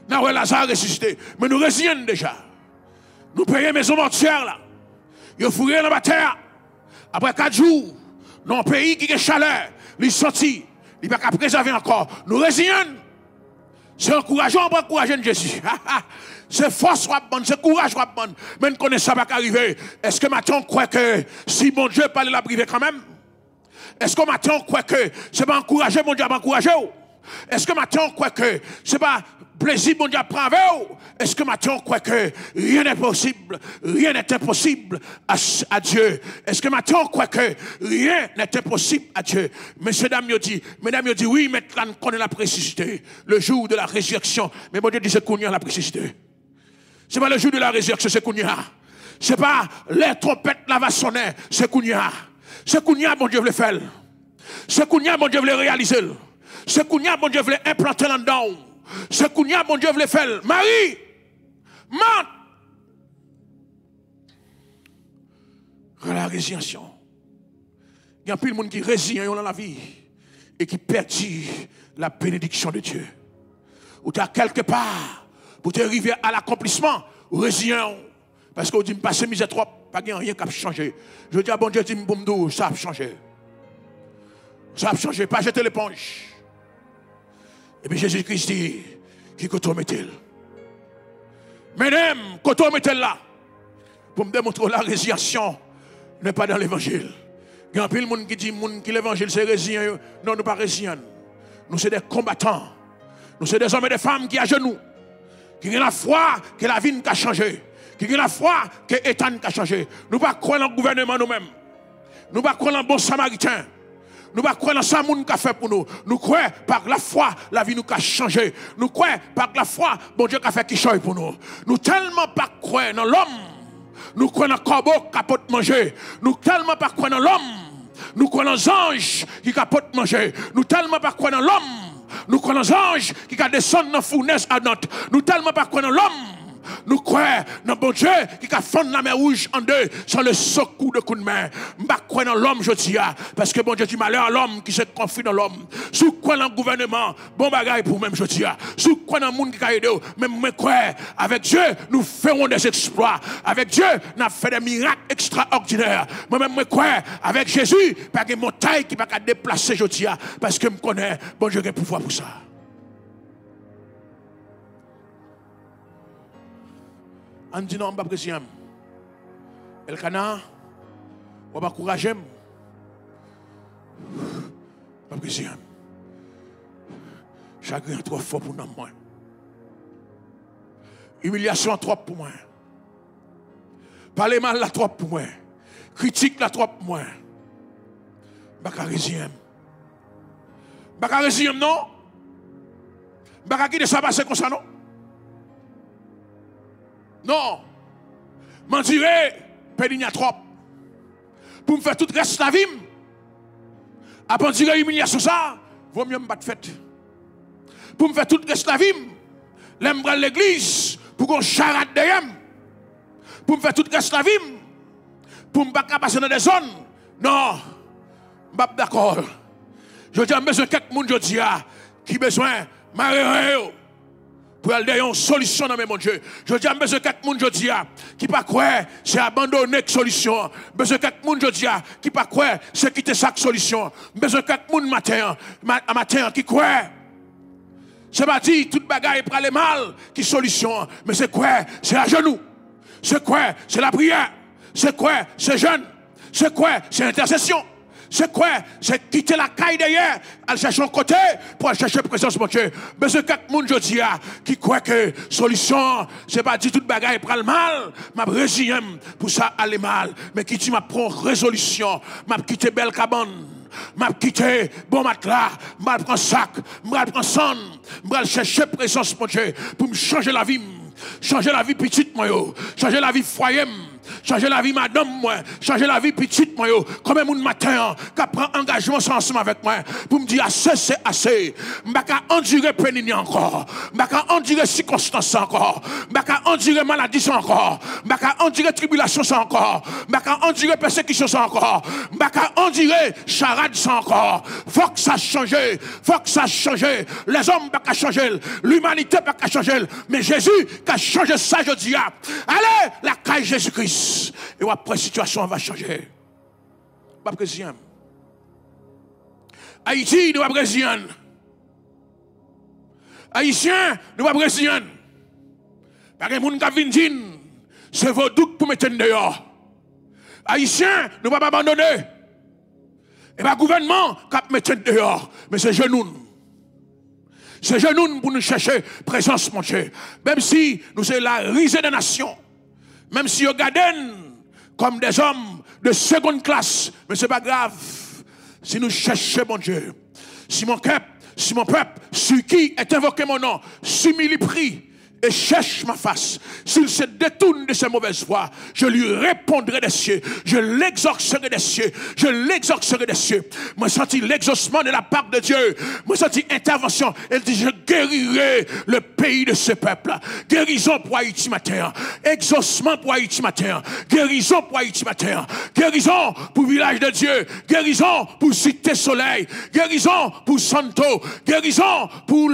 Nous Lazare ressuscité. Mais nous résignons déjà. Nous payons maison mortuaire là. Il faut dans la terre. Après 4 jours, dans un pays qui a chaleur, il sorti. Il ne peut pas préserver encore. Nous résignons. C'est encourageant, on va encourager Jésus. C'est force, c'est courage, mais nous connaissons ça pas arriver. Est-ce que maintenant on croit que si mon Dieu parle la privé quand même? Est-ce que maintenant on croit que c'est pas encourager, mon Dieu va encourager? Est-ce que maintenant on croit que c'est pas plaisir, mon Dieu prend avec vous? Est-ce que maintenant on croit que rien n'est possible, rien n'est impossible à Dieu? Est-ce que maintenant on croit que rien n'est impossible à Dieu? Mesdames, me dit, oui, maintenant on connaît la précicité, le jour de la résurrection. Mais mon Dieu dit, c'est qu'on y a la précicité. C'est pas le jour de la résurrection, c'est qu'on y a. C'est pas les trompettes là va sonner, c'est qu'on y a. C'est qu'on y a, mon Dieu veut faire. C'est qu'on y a, mon Dieu veut réaliser. C'est qu'on y a, mon Dieu veut implanter là-dedans. Ce qu'on y a, mon Dieu, veut le faire. Marie, Marthe. La résiliation. Il y a plus de monde qui résigne dans la vie et qui perd la bénédiction de Dieu. Ou tu as quelque part pour te arriver à l'accomplissement, résilient. Parce qu'on dit, me passer misère trop, pas rien qui a changé. Je dis à bon Dieu, ça a changé. Ça a changé, pas jeter l'éponge. Et puis Jésus-Christ dit, qui koto met-il? Mesdames, koto met-il là? Pour me démontrer la résiliation n'est pas dans l'évangile. Il y a un peu de monde qui dit que l'évangile c'est résilient. Non, nous pas résilients. Nous sommes des combattants. Nous sommes des hommes et des femmes qui à genoux. Qui ont la foi que la vie n'a changé. Qui ont la foi que l'État n'a changé. Nous ne pas croire dans le gouvernement nous-mêmes. Nous ne pas croire dans le bon samaritain. Nous ne pas croire dans ça monde qui a fait pour nous. Nous croyons par la foi la vie nous a changé. Nous croyons par la foi bon Dieu qui a fait qui change pour nous. Nous tellement pas croire dans l'homme. Nous croyons dans le corbeau qui capote manger. Nous tellement pas croire dans l'homme. Nous croyons dans les anges qui capotent manger. Nous tellement pas croire dans l'homme. Nous croyons dans les anges qui descendent dans la fournaise ardente. Nous tellement pas croire dans l'homme. Nous croyons dans bon Dieu qui a fendu la mer rouge en deux sans le secours de coup de main. Je ne crois pas dans l'homme, je dis, parce que bon Dieu dit malheur à l'homme qui se confie dans l'homme. Sous quoi dans le gouvernement, bon bagaille pour même, je dis. Sous quoi dans le monde qui a aidé, même je crois, avec Dieu, nous ferons des exploits. Avec Dieu, nous avons fait des miracles extraordinaires. Moi-même, je crois, avec Jésus, pas de montagne qui ne peut pas déplacer, je dis, parce que je connais, bon Dieu a pouvoir pour ça. On dit non, on ne va pas président. El Kana, on va encourager. Pas président. Chagrin trop fort pour nous. Humiliation trop pour moi. Parler mal la trop pour moi. Critique la trop pour moi. Je ne vais pas résigner. Je ne vais pas résigner, non. Je ne vais pas quitter ça passer comme ça, non. Non, m'en dirais, pédinia trop. Pour me faire tout le reste de la vie. Après, dire humiliation ça, vaut mieux me battre fête. Pour me faire tout le reste de la vie, l'aime à l'église, pour qu'on charade de yem. Pour me faire tout le reste de la vie, pour me battre passer dans des zones. Non, je ne suis pas d'accord. Je dis, besoin de quelques monde, je dis, qui besoin, marier. Pour aller une solution dans mon Dieu. Je dis à besoin de quelques monde, je dis, qui pas croire, c'est abandonner la solution. Besoin de quelques monde, je dis, qui pas croire, c'est quitter sa solution. Besoin de quelques monde matin, qui croit. C'est pas dit, toute bagaille pour aller mal, qui solution. Mais c'est quoi? C'est à genoux. C'est quoi? C'est la prière. C'est quoi? C'est jeûne. C'est quoi? C'est intercession. C'est quoi? C'est quitter la caille derrière, aller chercher un côté pour aller chercher la présence de mon Dieu. Mais ce quelques monde, je dis, qui croit que solution, c'est pas dit toute bagaille pour le mal, m'a résigné pour ça aller mal. Mais qui dit, m'a prend résolution, m'a quitté belle cabane. M'a quitté bon matelas, m'a prend sac, m'a prend son, m'a chercher présence de mon Dieu pour me changer la vie. Changer la vie petite, moi, changer la vie foyer, changer la vie madame, moi, changer la vie petite, moi, comme un matin, qui prend engagement ensemble avec moi, pour me dire assez, c'est assez. Je ne vais pas endurer péninie encore, je ne vais pas endurer circonstances encore, je ne vais pas endurer maladie encore, je ne vais pas endurer tribulation encore, je ne vais pas endurer persécution encore, je ne vais pas endurer charade encore. Faut que ça change, faut que ça change. Les hommes ne peuvent pas changer, l'humanité ne peut pas changer, mais Jésus qui a changé ça, je dis, allez, la caille Jésus-Christ. Et après, la situation va changer. Pas président. Haïti, nous pas président. Haïtien, nous pas président. Parce que les gens qui viennent, c'est vos doutes pour mettre dehors. Haïtien, nous pas abandonner. Et pas le gouvernement qui mettre dehors. Mais c'est genoux. C'est genoux pour nous chercher présence, mon Dieu. Même si nous sommes la risée des nations, même si nous regardons comme des hommes de seconde classe, mais ce n'est pas grave. Si nous cherchons, mon Dieu, si mon peuple, sur qui est invoqué mon nom, s'humilie, prie, et cherche ma face, s'il se détourne de ses mauvaises voies, je lui répondrai des cieux, je l'exaucerai des cieux, je l'exaucerai des cieux. Moi senti l'exaucement de la part de Dieu, moi senti intervention. Elle dit, je guérirai le pays de ce peuple. Guérison pour Haïti matin, exaucement pour Haïti matin, guérison pour Haïti matin, guérison pour le village de Dieu, guérison pour Cité Soleil, guérison pour Santo, guérison pour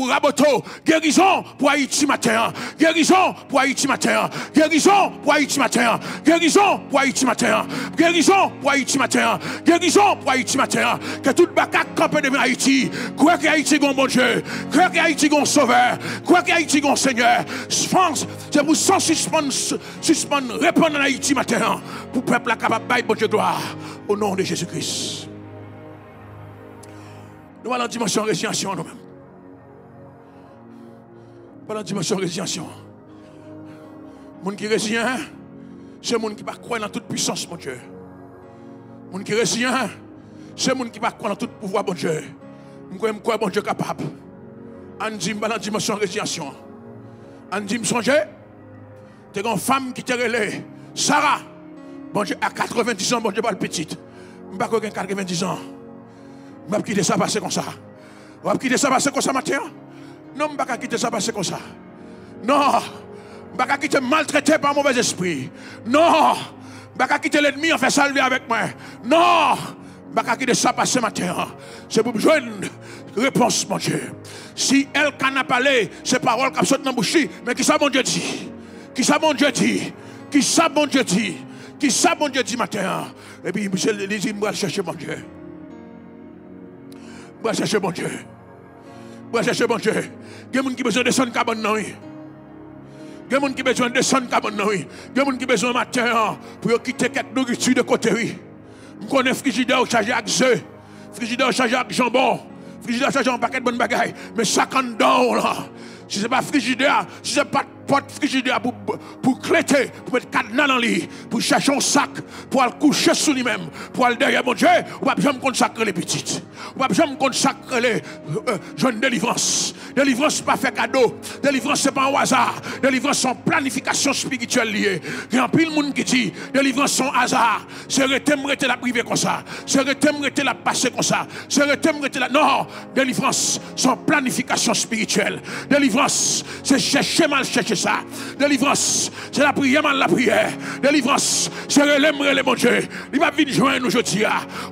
Raboto, guérison pour Haïti matin, guérison pour Haïti matin, guérison pour Haïti matin, guérison pour Haïti matin, guérison pour Haïti matin, guérison pour Haïti matin, que tout bacac campé devant Haïti, quoi que Haïti gon bon Dieu, quoi que Haïti gon sauveur, quoi que Haïti gon Seigneur, France, c'est pour sans suspendre, répondre en Haïti matin, pour le peuple capable de bailler bon Dieu gloire, au nom de Jésus-Christ. Nous allons en dimension résignation nous-mêmes. Pas dans la dimension résignation. Les gens qui résignent, c'est les gens qui ne croient pas dans toute puissance, mon Dieu. Les gens qui résignent, c'est les gens qui ne croient pas dans tout pouvoir, mon Dieu. Je crois que mon Dieu est capable. On dit dans la dimension résignation. On dit, me songe, tu es une femme qui te relève. Sarah, bon Dieu, à 90 ans, bon Dieu, pas le petit. Je ne sais pas 90 ans. Je ne vais pas quitter ça passer comme ça. Je vais quitter ça passer comme ça matin. Non, je ne vais pas quitter ça passer comme ça. Non, je ne vais pas quitter maltraité par mauvais esprit. Non, je ne vais pas quitter l'ennemi en fait salver avec moi. Non, je ne vais pas quitter ça passer matin. C'est pour me joindre réponse, mon Dieu. Si elle n'a pas parlé, ces paroles qui sortent dans la bouche, mais qui ça, mon Dieu dit? Qui ça, mon Dieu dit? Qui ça, mon Dieu dit? Qui ça, mon Dieu dit matin? Et puis, monsieur le dit, je vais chercher mon Dieu. Je vais chercher mon Dieu. Je vais chercher mon Dieu. Il y a des gens qui ont besoin de descendre cabane. Il y a des gens qui ont besoin de descendre cabane. Il y a des gens qui ont besoin de matin pour quitter quelques nourritures de côté. Je connais frigidaire chargé avec œufs, frigidaire chargé avec jambon, frigidaire chargé avec un paquet de bonnes bagailles. Mais 50 $, là, si ce n'est pas frigidaire, si ce n'est pas porte frigidaire pour cléter, pour mettre cadenas dans lui, pour chercher un sac, pour aller coucher sous lui-même, pour aller derrière mon Dieu, on va jamais consacrer les petites. On va jamais consacrer les jeunes délivrance. Délivrance pas fait cadeau. Délivrance c'est pas un hasard. Délivrance c'est une planification spirituelle liée. Il y a un pile de monde qui dit délivrance c'est un hasard. C'est rester la privé comme ça. C'est rester la passer comme ça. C'est rester la. Non, délivrance c'est une planification spirituelle. Délivrance c'est chercher mal chercher ça. Délivrance, c'est la prière, mal la prière. Délivrance, c'est relève mon Dieu. Il va venir joindre aujourd'hui.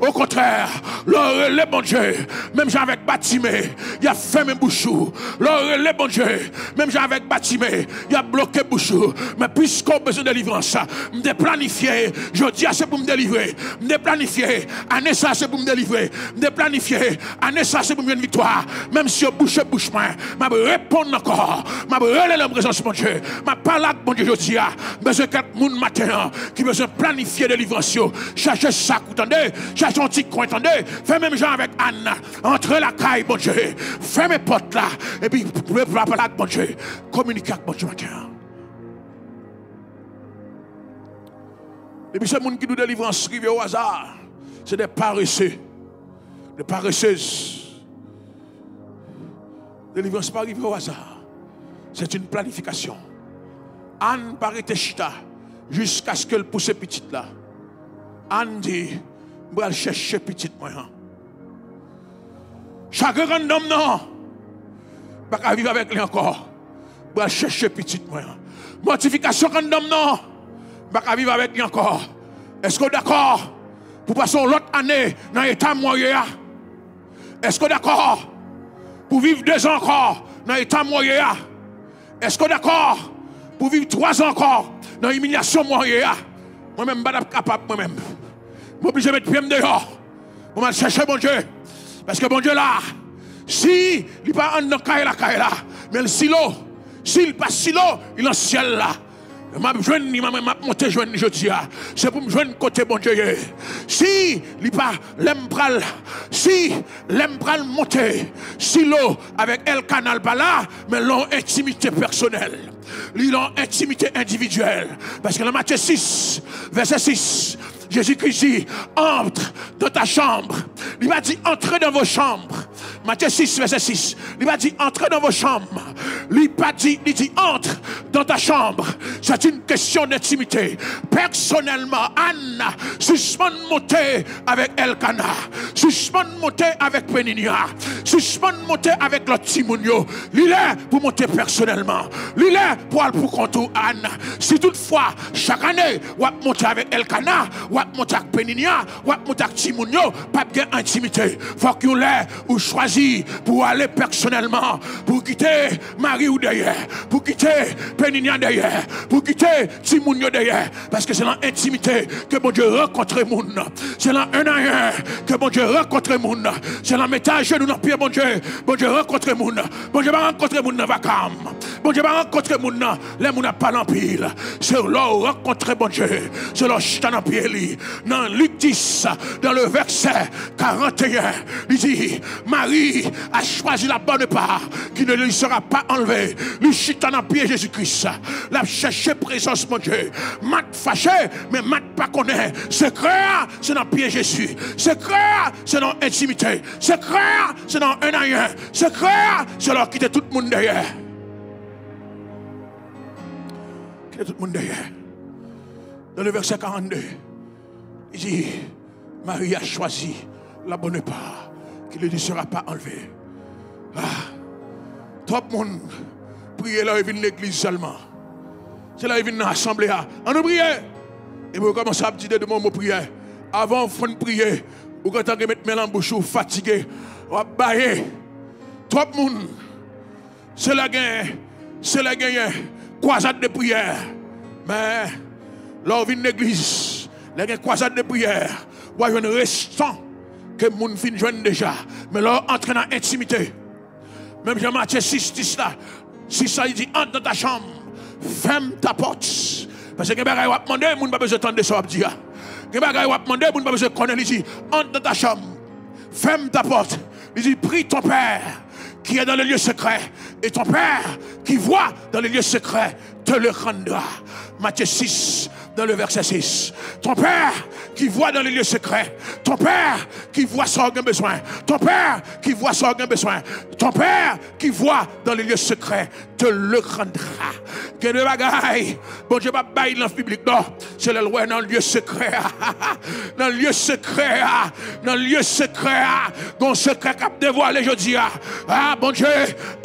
Au contraire, le relève mon Dieu. Même avec Batimé, il a fermé bouchou. Le relève mon Dieu. Même avec Batimé, il a bloqué bouchou. Mais puisqu'on a besoin de délivrance, me planifier. Je dis c'est pour me délivrer. Me planifier. Année ça c'est pour me délivrer. Me planifier. Année ça c'est pour me une victoire. Même si on bouche moi, je vais répondre encore. Je vais relayer la présence mon Dieu. Ma parole, mon Dieu, je dis, besoin de quelqu'un matin qui besoin de planifier des livrations. Cherchez ça, attendez, cherchez un petit coin, attendez. Fais même genre avec Anne, entre la caille, mon Dieu. Fais mes portes là, et puis, la parole, mon Dieu. Communiquez avec mon Dieu matin. Et puis, ce monde qui nous délivre au hasard, c'est des paresseux, des paresseuses. Délivrance pas arrivée au hasard. C'est une planification. Anne paraît chita jusqu'à ce qu'elle pousse petite là. Anne dit, je vais chercher petite moi. Chaque grand homme non, je ne vais pas vivre avec lui encore. Je vais chercher petite moi. Mortification grand homme non, je ne vais pas vivre avec lui encore. Est-ce que d'accord pour passer l'autre année dans l'état moyen? Est-ce que d'accord pour vivre 2 ans encore dans l'état moyen? Est-ce que d'accord pour vivre 3 ans encore dans l'humiliation moyenne? Moi-même, je ne suis pas capable, moi-même. Je suis obligé de mettre pied dehors. Je vais chercher mon Dieu. Parce que mon Dieu là, si il n'est pas en la caille là, mais le silo, s'il passe silo, il est dans le ciel là. Je vais monter jeune jeudi. C'est pour me joindre côté bon Dieu. Si il pas l'empral, si l'empral monter, silo avec El Canal pas là, mais l'ont intimité personnelle. Ils ont intimité individuelle. Parce que dans Matthieu 6, verset 6, Jésus-Christ dit, entre dans ta chambre. Il m'a dit, entrez dans vos chambres. Matthieu 6, verset 6. Il va dire, entrez dans vos chambres. Il dit, entre dans ta chambre. C'est une question d'intimité. Personnellement, Anne, suspend de monter avec Elkana. Suspend de monter avec Péninia. Suspend de monter avec l'autre Timonio. Il est pour monter personnellement. Il est pour aller pour contour Anne. Si toutefois, chaque année, ou monter avec Elkana, ou monter avec Péninia, ou monter avec Timonio, pas de intimité. Faut qu'il l'ait ou choisi pour aller personnellement, pour quitter Marie ou derrière, pour quitter Péninia derrière, pour quitter Timonio derrière. Parce que c'est dans l'intimité que bon Dieu rencontre le monde. C'est dans un à un que bon Dieu rencontre le monde. C'est dans métage nous dans pied bon Dieu rencontre le monde. Bon Dieu va rencontrer le monde dans vacam. Bon Dieu va rencontrer le monde les monde n'a pas l'empile. C'est là rencontrer bon Dieu. C'est là chita dans pied dans Luc 10 dans le verset 41. Il dit Marie a choisi la bonne part qui ne lui sera pas enlevée. Lui chita dans pied Jésus-Christ. La chercher présence mon Dieu. Mat fâché mais mat pas connaît. Secret c'est dans pied Jésus. Secret c'est dans intimité. Secret c'est dans un à un. Secret c'est là quitter tout le monde derrière. Quitter tout le monde derrière. Dans le verset 42, il dit Marie a choisi la bonne part qui ne lui sera pas enlevée. Ah, trop de monde prier là, il vient l'église seulement. C'est là, il vient dans l'assemblée. On a prié. Et vous commencez à dire de mon mot prière. Avant de prier, vous commencez à mettre mes bouche fatigué. Vous allez bailler. Trop de monde. C'est la gagne. Croisade de prière. Mais là, on vient de l'église. La croisade de prière. Vous avez un restant que les gens finissent joindre déjà. Mais là, entre dans l'intimité. Même Jean-Matthieu 6, 10 là. Si ça, il dit, entre dans ta chambre. Ferme ta porte. Parce que les gens vont demander, les gens n'ont pas besoin d'entendre ça. Les gens vont demander, les gens n'ont pas besoin de connaître. Il dit, entre dans ta chambre. Ferme ta porte. Il dit, prie ton Père qui est dans le lieu secret. Et ton Père qui voit dans le lieu secret te le rendra. Matthieu 6, dans le verset 6. Ton Père qui voit dans les lieux secrets. Ton Père qui voit son besoin. Ton Père qui voit son besoin. Ton Père qui voit dans les lieux secrets te le rendra. Que de bagaille. Bon Dieu va bailler dans le public. Non, c'est le loi dans le lieu secret. Dans le lieu secret. Dans le lieu secret. Dans le secret qu'a dévoilé aujourd'hui. Ah, bon Dieu,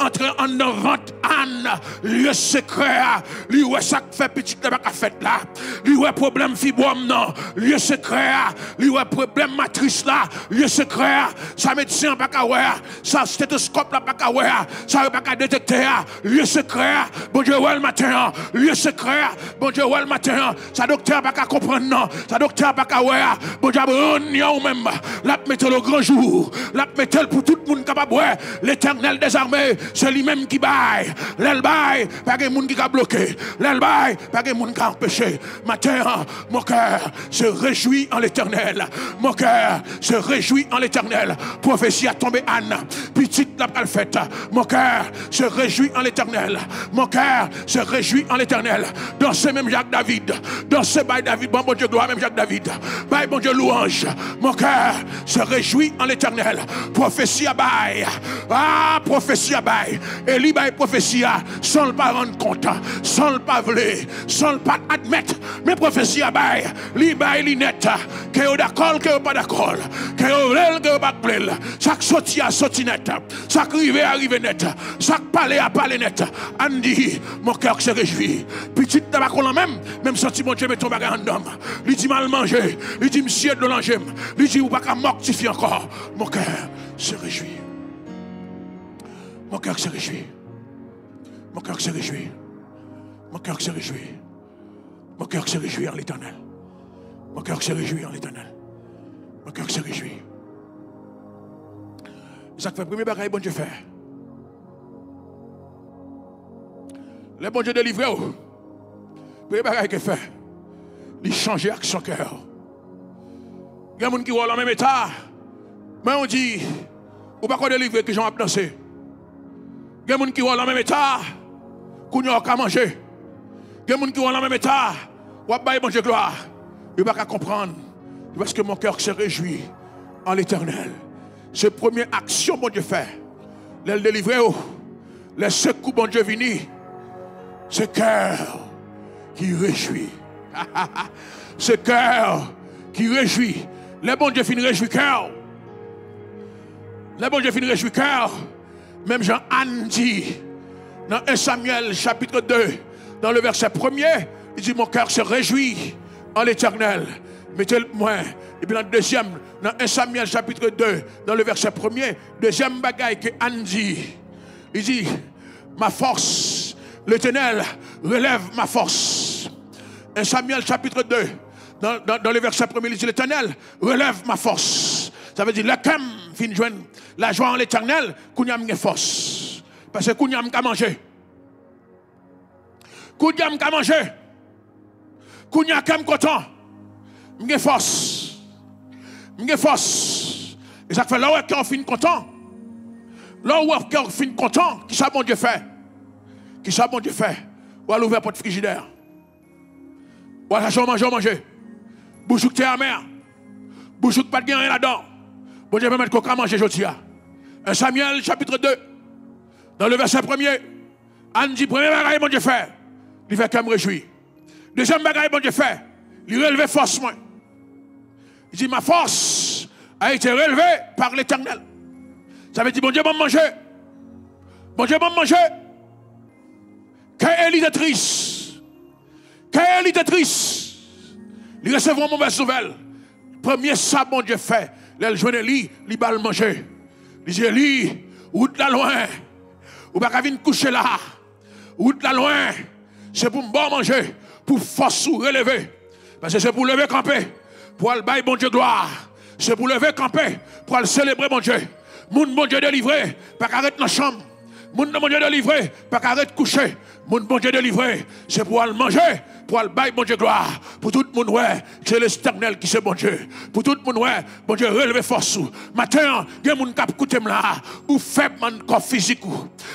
entre en rentre Anne. Lieu secret. Lui, ouais, ça fait petit tabac à fête là. Lui, ouais, problème fibrome, non. Lieu secret. Lui, ouais, problème matrice là. Lieu secret. Ça médecin pas qu'à voir. Ça stéthoscope là pas qu'à voir. Ça pas qu'à détecter. Lieu secret. Bon Dieu, ouais, le matin. Lieu secret. Bon Dieu, ouais, le matin. Ça docteur pas qu'à comprendre, non. Ça docteur pas qu'à voir. Bon Dieu, ou même. La mettre le grand jour. La mettre pour tout le monde capable. L'éternel des armées, c'est lui-même qui baille. L'elbaille, pas de monde qui a bloqué. L'elbaille, pas de monde qui a empêché. Matin, mon cœur se réjouit en l'éternel. Mon cœur se réjouit en l'éternel. Prophétie a tombé Anne. Petite la fête. Mon cœur se réjouit en l'éternel. Mon cœur se réjouit en l'éternel. Dans ce même Jacques David. Dans ce bail David. Bon Dieu gloire, même Jacques David. Bail bon Dieu louange. Mon cœur se réjouit en l'éternel. Prophétie à bail. Ah, prophétie à bail. Et lui bail prophétie sans le pas rendre compte. Sans le pas voler. Sans le pas admettre. Mais prophétie à bail. Lui bail li net. Que vous d'accord, que vous pas d'accord. Que vous voulez, que vous pas voulez. Chaque sortie à sortie net. Chaque arrivée à arrivée net. Chaque parler à parler net. Andy, mon cœur se réjouit. Petit tabac là même senti mon Dieu met ton bagage en homme. Il dit mal manger. Il dit monsieur de l'angem. Il dit ou pas qu'à mortifier encore. Mon cœur se réjouit. Mon cœur se réjouit. Mon cœur se réjouit. Mon cœur se réjouit. Mon cœur se réjouit en l'éternel. Mon cœur se réjouit en l'éternel. Mon cœur se réjouit. Ça fait le premier bagage, bon Dieu fait. Le bon Dieu délivré. Le premier bagage qu'il fait, il change avec son cœur. Il y a des gens qui sont dans le même état. Mais on dit, ou pas qu'on délivre que j'en ai dansé. Il y a des gens qui sont dans le même état. Qu'on n'a qu'à manger. Il y a des gens qui sont dans le même état. Ou pas bon Dieu gloire. Il n'y a pas qu'à comprendre. Parce que mon cœur se réjouit en l'éternel. C'est la première action, bon Dieu, fait. Les délivrer, les secours, bon Dieu, vini. C'est cœur qui réjouit. C'est cœur qui réjouit. Les bons Dieu finissent réjouir cœur. Les bons Dieu finissent réjouir cœur. Même Jean-Anne dit, dans 1 Samuel chapitre 2, dans le verset 1er, il dit, mon cœur se réjouit en l'Éternel. Mettez-le-moi. Et puis dans le deuxième, dans 1 Samuel chapitre 2, dans le verset 1er, deuxième bagaille que Anne dit, il dit, ma force, l'Éternel relève ma force. 1 Samuel chapitre 2, dans le verset 1er, il dit, l'Éternel relève ma force. Ça veut dire, le cam fin joindre la joie en l'Éternel, qu'on y a une force. Parce que qu'on y a qu'à manger. Qu'on y a qu'à manger. Qu'on y a qu'à content. Une force. Une force. Et ça fait là où on finit content. Là où on finit content, qui ça bon Dieu fait? Qui ça bon Dieu fait? Ou à l'ouvrir porte frigidaire. Ou à la manger. Bouchouk t'es amer. Bouchouk pas de rien là-dedans. Bon Dieu peut mettre coca à manger aujourd'hui. 1 Samuel chapitre 2. Dans le verset 1er. Anne dit, premier bagaille bon Dieu fait. Il fait qu'elle me réjouit. Deuxième bagaille bon Dieu fait. Il relève force moi. Il dit, ma force a été relevée par l'Éternel. Ça veut dire, bon Dieu va manger. Bon Dieu va manger. Qu'elle est triste. Qu'elle est triste. Il recevra une mauvaise nouvelle. Premier ça, bon Dieu fait. Là, le jeune Eli, il va le manger. Il dit, Eli, ou de la loin. Ou pas qu'à venir coucher là. Ou de la loin. C'est pour me bon manger. Pour force ou relever. Parce que c'est pour lever camper. Pour aller bailler bon Dieu gloire. C'est pour lever camper. Pour aller célébrer mon Dieu. Moun bon Dieu délivré. Pas qu'arrête dans la chambre. Moun bon Dieu délivré. Pas qu'arrête coucher. Moun bon Dieu délivré. C'est pour aller manger. Pour aller bailler bon Dieu gloire. Pour tout le monde, ouais, c'est l'Éternel qui c'est bon Dieu. Pour tout le monde, ouais, bon Dieu, relever force. Matin, il y a des gens qui écoutent là. Ou faible, corps physique.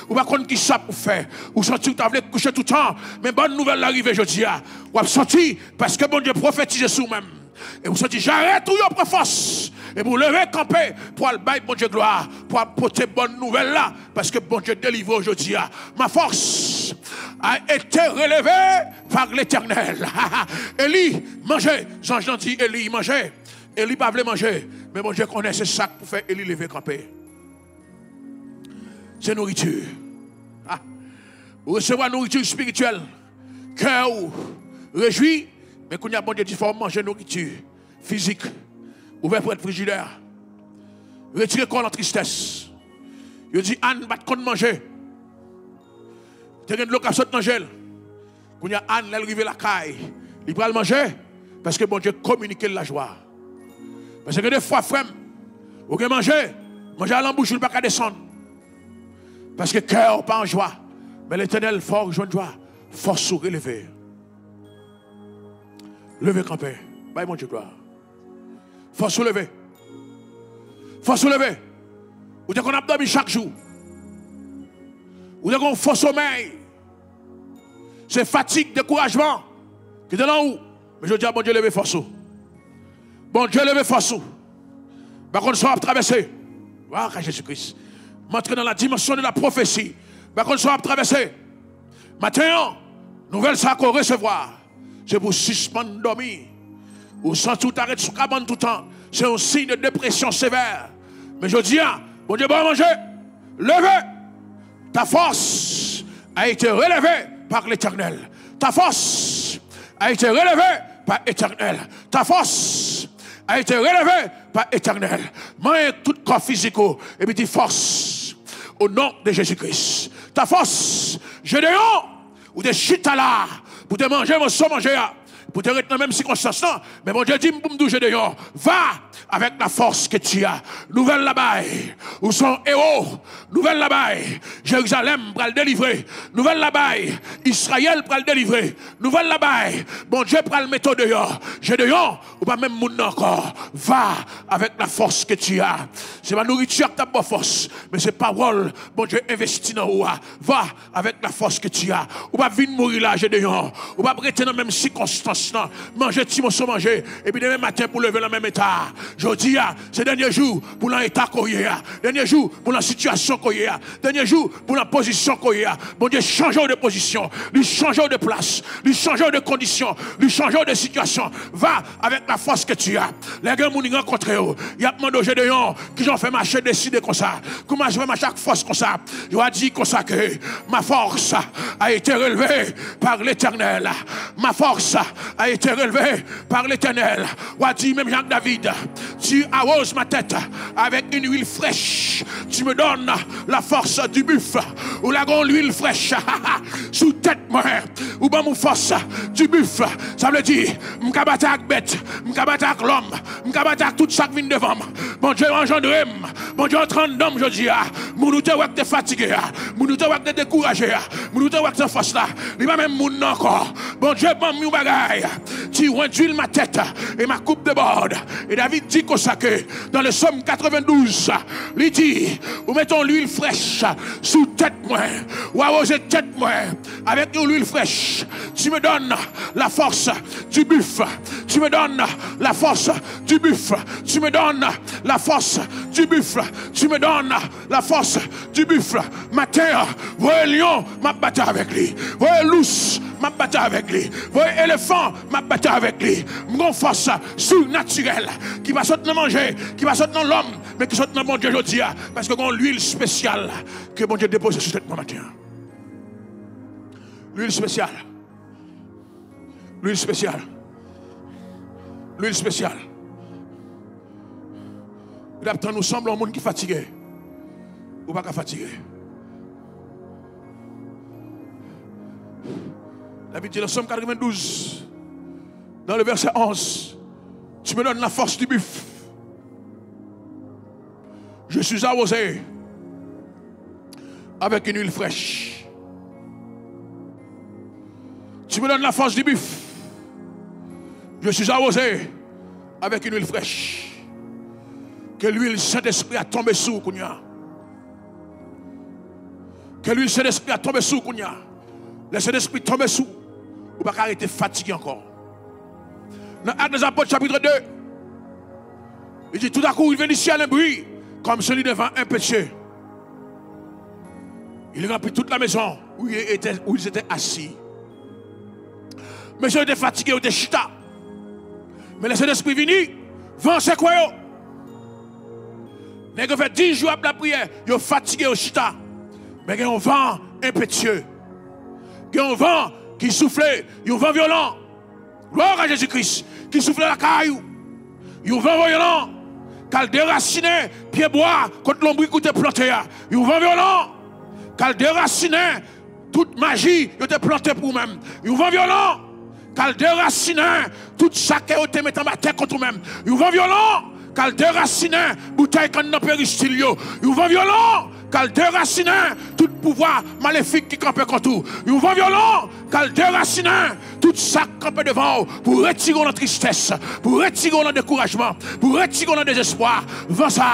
Ou pas contre qui ça pour faire. Ou senti que tu avais coucher tout le temps. Mais bonne nouvelle l'arrivée aujourd'hui. Ou avez senti parce que bon Dieu prophétise sur vous-même. Et vous sentez, j'arrête tout, vous force. Et vous levez camper pour aller bailler bon Dieu gloire. Pour apporter bonne nouvelle là. Parce que bon Dieu délivre aujourd'hui. Ma force a été relevée par l'Éternel. Élie, mangez. Jean dit, Élie, mangez. Élie pas voulu manger. Mais bon Dieu connaît ce sac pour faire Élie lever camper. C'est nourriture. Vous recevez nourriture spirituelle. Cœur réjoui. Mais quand il y a bon Dieu, il faut manger nourriture physique. Ouvert pour être frigidaire. Retirez corps en tristesse. Il dit, Anne, va te manger. Tu as de l'occasion de manger. Quand il y a Anne, elle arrive à la caille. Il va le manger parce que bon Dieu communique la joie. Parce que des fois, frère, vous pouvez manger à l'embouche, il ne peut pas descendre. Parce que cœur pas en joie. Mais l'Éternel, fort, joie de joie. Force ou relever. Levez camper. Bye mon Dieu gloire. Faut se lever. Faut se lever. Ou qu'on a dormi chaque jour. Ou qu'on faut sommeil. C'est fatigue, découragement. Qui est là où? Mais je dis à bon Dieu lever force. Bon Dieu lever force. Par contre, ça va traverser. Voilà Jésus-Christ. M'entrer dans la dimension de la prophétie. Par contre, ça va traverser. Maintenant, nouvelle ça qu'on recevoir. C'est pour suspendre dormir. Ou sans tout arrêter sous cabane tout le temps. C'est un signe de dépression sévère. Mais je dis, bon Dieu, bon manger. Levez. Ta force a été relevée par l'Éternel. Ta force a été relevée par l'Éternel. Ta force a été relevée par l'Éternel. Moi, tout corps physique, et puis force au nom de Jésus-Christ. Ta force, je déhonte, ou des chutes à là. Pour te manger, mon sang manger, pour te retenir dans la même circonstance, non. Mais mon Dieu dit, va avec la force que tu as. Nouvelle là-bas, où sont héros. Nouvelle là-bas, Jérusalem pour le délivrer. Nouvelle là-bas, Israël pour le délivrer. Nouvelle là-bas, bon Dieu pour le mettre dehors. Je dehors, ou pas même mon encore. Va avec la force que tu as. C'est ma nourriture qui t'a pas force, mais c'est parole, bon Dieu investit dans toi. Va avec la force que tu as. Ou pas venir mourir là, je dehors. Ou pas rester dans la même circonstance. force, manger, petit morceau manger, et puis demain matin pour lever dans le même état. Je dis, c'est dernier jour pour l'état qu'on y a, dernier jour pour la situation qu'on y a, dernier jour pour la position qu'on y a. Bon Dieu, changeons de position, lui changeons de place, lui changeons de conditions, lui changeons de situation. Va avec la force que tu as. Les gens m'ont rencontré, il y a demandé aux Gédéons qui ont fait marcher, décider comme ça. Comment je vais marcher avec force comme ça? Je vais dire comme ça que ma force a été relevée par l'Éternel. Ma force a été relevée par l'Éternel. On a dit même Jacques David, tu arroses ma tête avec une huile fraîche. Tu me donnes la force du buffle. Ou la grande huile fraîche sous tête moi. Ou ben mon force du buffle. Ça veut dire, m'kabata avec bête, m'kabata avec l'homme, m'kabata avec tout ça qui vient devant. Bon Dieu engendré, bon Dieu entraîne d'homme, je dis, mon nous te wak te fatigué, mon nous te wak te découragé, mon nous te wak te force là. Il va même mon encore. Bon Dieu, bon mon bagaille. Tu réduis ma tête et ma coupe de bord. Et David dit comme ça que dans le psaume 92, il dit, ou mettons l'huile fraîche sous tête moi, ou arroser tête moi avec une huile fraîche. Tu me donnes la force du buffle. Tu me donnes la force du buffle. Tu me donnes la force du buffle. Tu me donnes la force du buffle. Matin, voyez lion, m'a battu avec lui. Voyez lousse, m'a battu avec lui. Voyez éléphant, m'a battu avec lui. Mon force surnaturelle qui va sortir manger, qui va sortir dans l'homme, mais qui sort dans mon Dieu aujourd'hui. Parce que l'huile spéciale que mon Dieu dépose sur cette matin. L'huile spéciale. L'huile spéciale. L'huile spéciale. D'après nous semble un monde qui est fatigué. Ou pas fatigué. David dit dans Somme 92, dans le verset 11, tu me donnes la force du buffle. Je suis arrosé avec une huile fraîche. Tu me donnes la force du buffle. Je suis arrosé avec une huile fraîche. Que l'huile Saint-Esprit a tombé sous Kounia. Que l'huile Saint-Esprit a tombé sous Kounia. Le Saint-Esprit tombe sous. Ou pas arrêter fatigué encore. Dans Actes des Apôtres chapitre 2. Il dit tout à coup il vient du ciel un bruit comme celui devant un péché. Il remplit toute la maison où ils étaient assis. Monsieur était fatigué, il était chita. Mais le Saint-Esprit venu, vent c'est quoi yo? Ils ont fait 10 jours après la prière, ils sont fatigués au chita. Mais il y a un vent impétueux. Il y a un vent qui souffle, il y a un vent violent. Gloire à Jésus-Christ, qui souffle la caillou. Il y a un vent violent, qui a déraciné, pied bois, contre l'ombre qui était planté. Il y a un vent violent, qui a déraciné, toute magie, qui était plantée pour vous-même. Il y a un vent violent, qui a déraciné, toute chaque qui était mis en terre contre vous-même. Il y a un vent violent, qui a déraciné, bouteille quand on péristyle. Il y a un vent violent, qu'elle déracine tout pouvoir maléfique qui campe contre tout. Ils vont violent, qu'elle déracine tout ça qui campe devant pour retirer la tristesse, pour retirer le découragement, pour retirer le désespoir. Vent ça,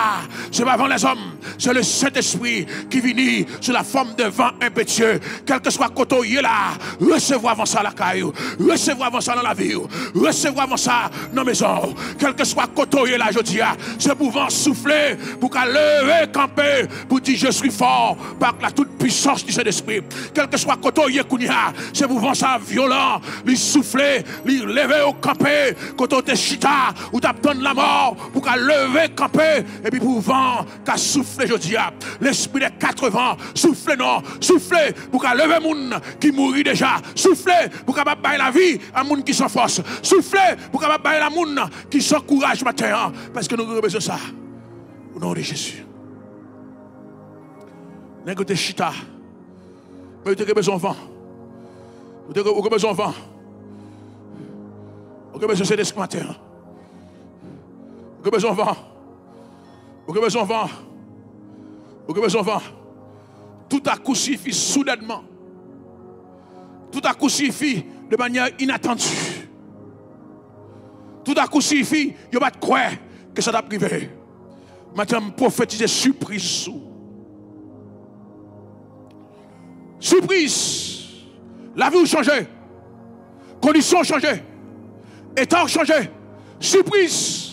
c'est pas avant les hommes, c'est le Saint-Esprit qui vient sous la forme de vent impétueux. Quel que soit côté il est là, recevoir avant ça la caillou, recevoir avant ça dans la vie, recevoir avant ça dans la maison. Quel que soit côté il est là, je dis, c'est pour vent souffler, pour qu'elle lever, camper, pour dire je suis fort par la toute puissance du Saint-Esprit. Quel que soit côté il est, c'est pour vent ça violent, lui souffler, lui lever au camper, côté t'es chita, ou t'attends la mort, pour qu'elle lever, camper, et puis pour vent qu'elle souffle, je dis, l'esprit des 4 vents, souffle non, souffle pour qu'elle lever moun qui mourit déjà, souffle pour qu'elle baille la vie à moun qui s'en force, souffle pour qu'elle baille la moun qui s'en courage matin, parce que nous avons besoin de ça. Au nom de Jésus. Nous avons chita, mais nous avons besoin de vent. Nous avons besoin de vent. Nous avons besoin de cet esprit matin. Nous avons besoin de vent. Nous avons besoin de vent. Nous avons besoin de vent. Tout à coup suffit soudainement. Tout à coup suffit de manière inattendue. Tout à coup suffit, il ne va pas croire que ça t'a privé. Maintenant, prophétiser surprise. Surprise. La vie a changé. Conditions ont changé. État changé. Surprise.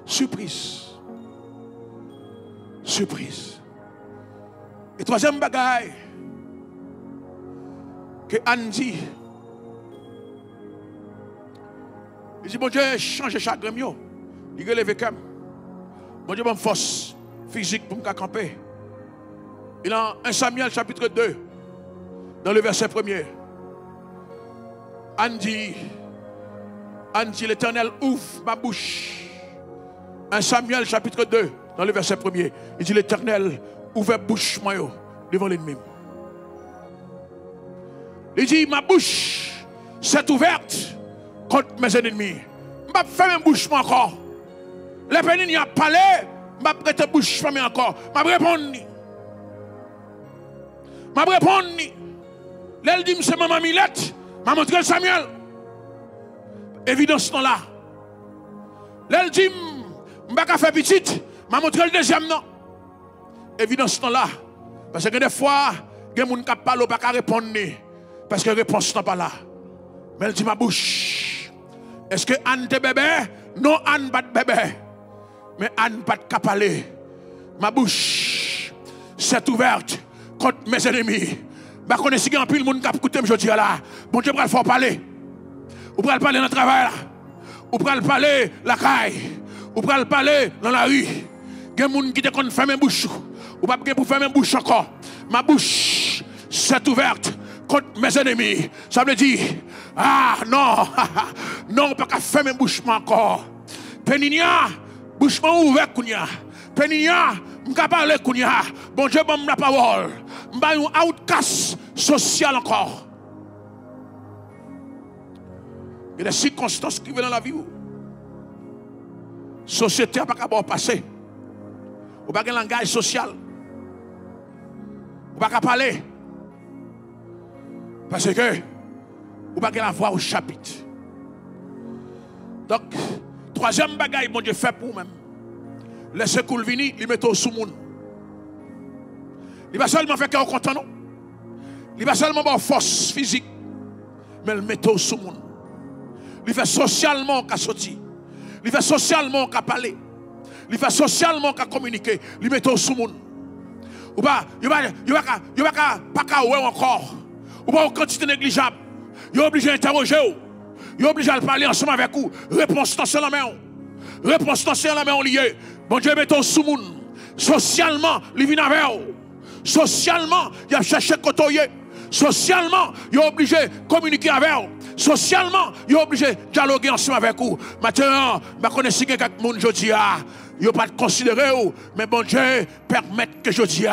Surprise. Surprise. Et troisième bagaille que Anne dit, il dit, bon Dieu, change chagrin mieux. Il relève comme. Bon Dieu, bonne force physique pour me camper. Il a 1 Samuel chapitre 2, dans le verset 1er. Anne dit, l'Éternel ouvre ma bouche. 1 Samuel chapitre 2, dans le verset 1er. Il dit, l'Éternel ouvre bouche moi devant l'ennemi. Il dit, ma bouche s'est ouverte contre mes ennemis. Je ne vais pas faire une bouche encore. Les pénins n'y a parlé, je ne vais pas prêter bouche fermée encore. Je vais répondre. Je vais répondre. L'elle dit, c'est maman Milette. Je vais montrer Samuel. Évidence non là. L'elle dit, je ne vais pas faire petite. Je vais montrer le deuxième non. Évidence non là. Parce que des fois, il y a des gens qui parlent, pas qu'à répondre. Parce que la réponse n'est pas là. Mais elle dit ma bouche. Est-ce que Anne te bébé? Non, Anne pas de bébé. Mais Anne pas de parler. Ma bouche s'est ouverte contre mes ennemis. Je connais si il y a un pile de monde qui a écouté me dis là. Bon Dieu, il faut parler. Ou pour parler dans le travail là. Ou pour parler la caille. Ou pour parler dans la rue. Il y a des gens qui te ferment la bouche. Ou pas pour fermer la bouche encore. Ma bouche s'est ouverte contre mes ennemis. Ça veut dire, ah non, non, pas qu'à fermer la bouche encore. Péninia, bouche ouverte, Kounia. Péninia, m'ka parler, Kounia. Bon Dieu, bon la parole. M'ba un outcast social encore. Il y a des circonstances qui viennent dans la vie. La société n'a pas qu'à passer. Ou pas un langage social. Ou pas qu'à parler. Parce que ou pas qu'à la voix au chapitre. Donc, troisième bagaille, mon Dieu, fait pour vous-même. Laissez coule venir, il met au sous-monde. Il va seulement faire qu'il est content, non? Il va seulement avoir force physique, mais il met au sous-monde. Il fait socialement qu'à sortir. Il fait socialement qu'à parler. Il fait socialement qu'à communiquer. Il met au sous-monde. Ou pas, il va pas qu'à ouer encore. Ou pas en quantité négligeable. Il est obligé d'interroger. Il est obligé de parler ensemble avec vous. Réponse dans la main. Réponse dans la main liée. Bon Dieu, mettons sous monde. Socialement, il vient avec vous. Socialement, il a cherché à côtoyer. Socialement, il est obligé de communiquer avec vous. Socialement, il est obligé de dialoguer ensemble avec vous. Maintenant, je connais si quelqu'un qui aujourd'hui, il n'y a pas de considérer, mais bon Dieu, permettre que je dise,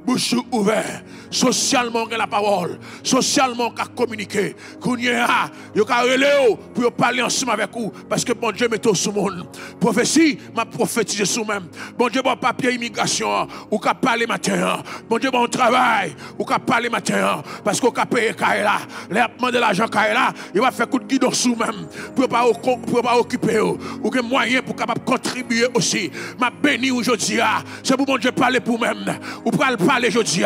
bouche ouverte, socialement, la parole, socialement, communiquer, qu'on y a, il y a pour parler ensemble avec vous, parce que bon Dieu, met tout sous monde. Prophétie, m'a prophétisé sous même. Bon Dieu, bon papier immigration, ou qu'à parler matin. Bon Dieu, bon travail, ou qu'à parler matin, parce qu'on a payé Kaila, les demandé l'argent Kaila, il va faire coup de guidon sous même, pour pas occuper, ou que moyen pour capable contribuer aussi. Ma béni aujourd'hui, c'est pour mon Dieu parler pour même. Ou pour parler aujourd'hui,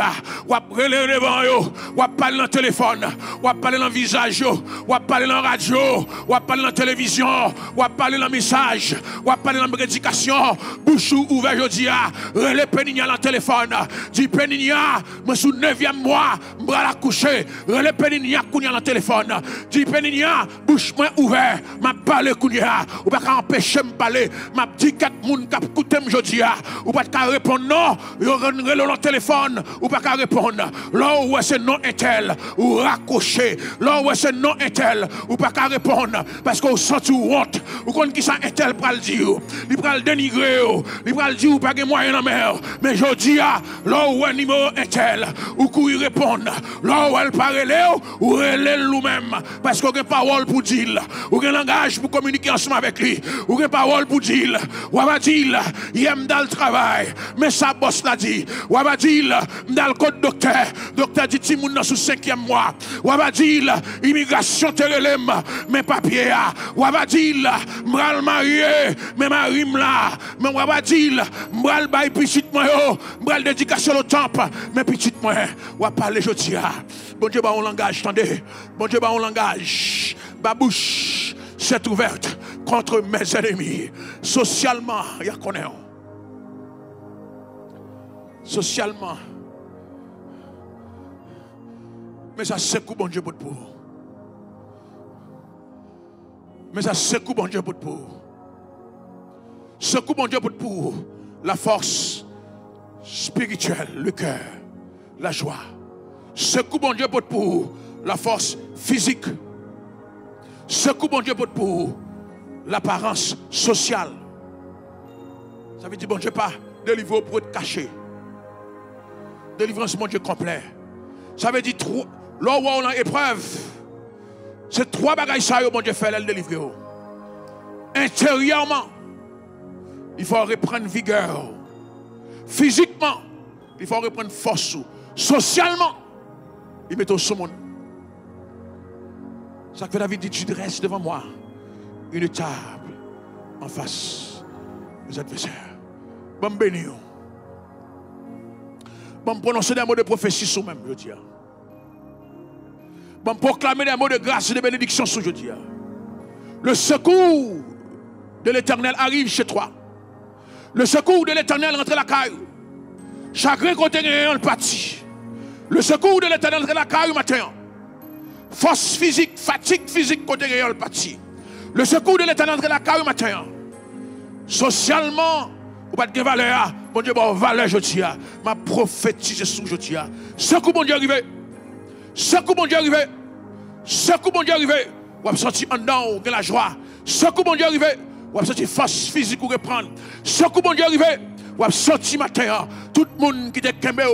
ou parler devant eux, ou parler dans le téléphone, ou parler dans le visage, ou parler dans la radio, ou parler dans la télévision, ou parler dans le message, ou parler dans la prédication. Bouche ouverte aujourd'hui, relais Péninia dans le téléphone. Dis Péninia, je suis 9e mois, je vais la coucher. Relais Péninia dans le téléphone. Dis Péninia, bouche ouverte, je parle Kounia, ou pas empêcher de me parler, je dis 4 personnes qui écoutent aujourd'hui, ou pas qu'à répondre non, ils ont le téléphone, ou pas qu'à répondre. Là où c'est non est tel, ou raccroché. Là où c'est non est tel, ou pas qu'à répondre, parce qu'on sent tout honte, ou qu'on qui ça est tel pour le dire, il va le dénigrer, il va le dire, ou pas de moyen dans la mer. Mais aujourd'hui, là où un numéro est tel, ou qu'on y répondre, là où elle parle, ou relève lui-même, parce qu'on a une parole pour dire, ou un langage pour communiquer ensemble avec lui, ou une parole pour dire, ou va dire, il aime dans le travail, mais sa boss l'a dit, ou va dire, dans le code docteur dit Timoun dans sous 5e mois, ou va dire, immigration terrelem, mes papiers, ou va dire, m'ral marié, mais mari là, mais ou va dire, m'ral bail petite moi, m'ral dédication au temple, mais petite moi, ou va parler aujourd'hui. Bon Dieu, bah on langage, attendez, bon Dieu, bah on langage. Ma bouche s'est ouverte contre mes ennemis. Socialement, il y a qu'on est. Socialement. Mais ça c'est coup bon Dieu pour. Mais ça c'est coup bon Dieu pour. Ce coup bon Dieu pour la force spirituelle, le cœur, la joie. Ce coup bon Dieu pour la force physique. Ce coup bon Dieu pour l'apparence sociale. Ça veut dire bon Dieu pas délivrer pour être caché. Délivrance mon Dieu complet. Ça veut dire là où on a épreuve. C'est trois bagages ça mon Dieu fait le délivrer. Intérieurement, il faut reprendre vigueur. Physiquement, il faut reprendre force. Socialement, il met au monde. Ça fait David dit, tu dresses devant moi une table en face des adversaires. Bon béni. Bon prononcer des mots de prophétie sur même, je dis. Bon proclamer des mots de grâce et de bénédiction sur je dis. Le secours de l'Éternel arrive chez toi. Le secours de l'Éternel rentre à la caille. Chagrin côté le parti. Le secours de l'Éternel rentre à la caille matin. Force physique, fatigue physique côté le parti. Le secours de l'Éternel rentre à la caille matin. Socialement, ou pas de valeur. Bon Dieu, bon valeur je dis. Ma prophétise sous je dis. Secours bon Dieu arrivé. Secours bon Dieu arrivé. Secours bon Dieu arrivé. Ou a senti en dedans de la joie. Secours bon Dieu arrivé. Ou a senti force physique ou reprendre. Secours bon Dieu arrivé. Ou a senti matin. Tout le monde qui était kembé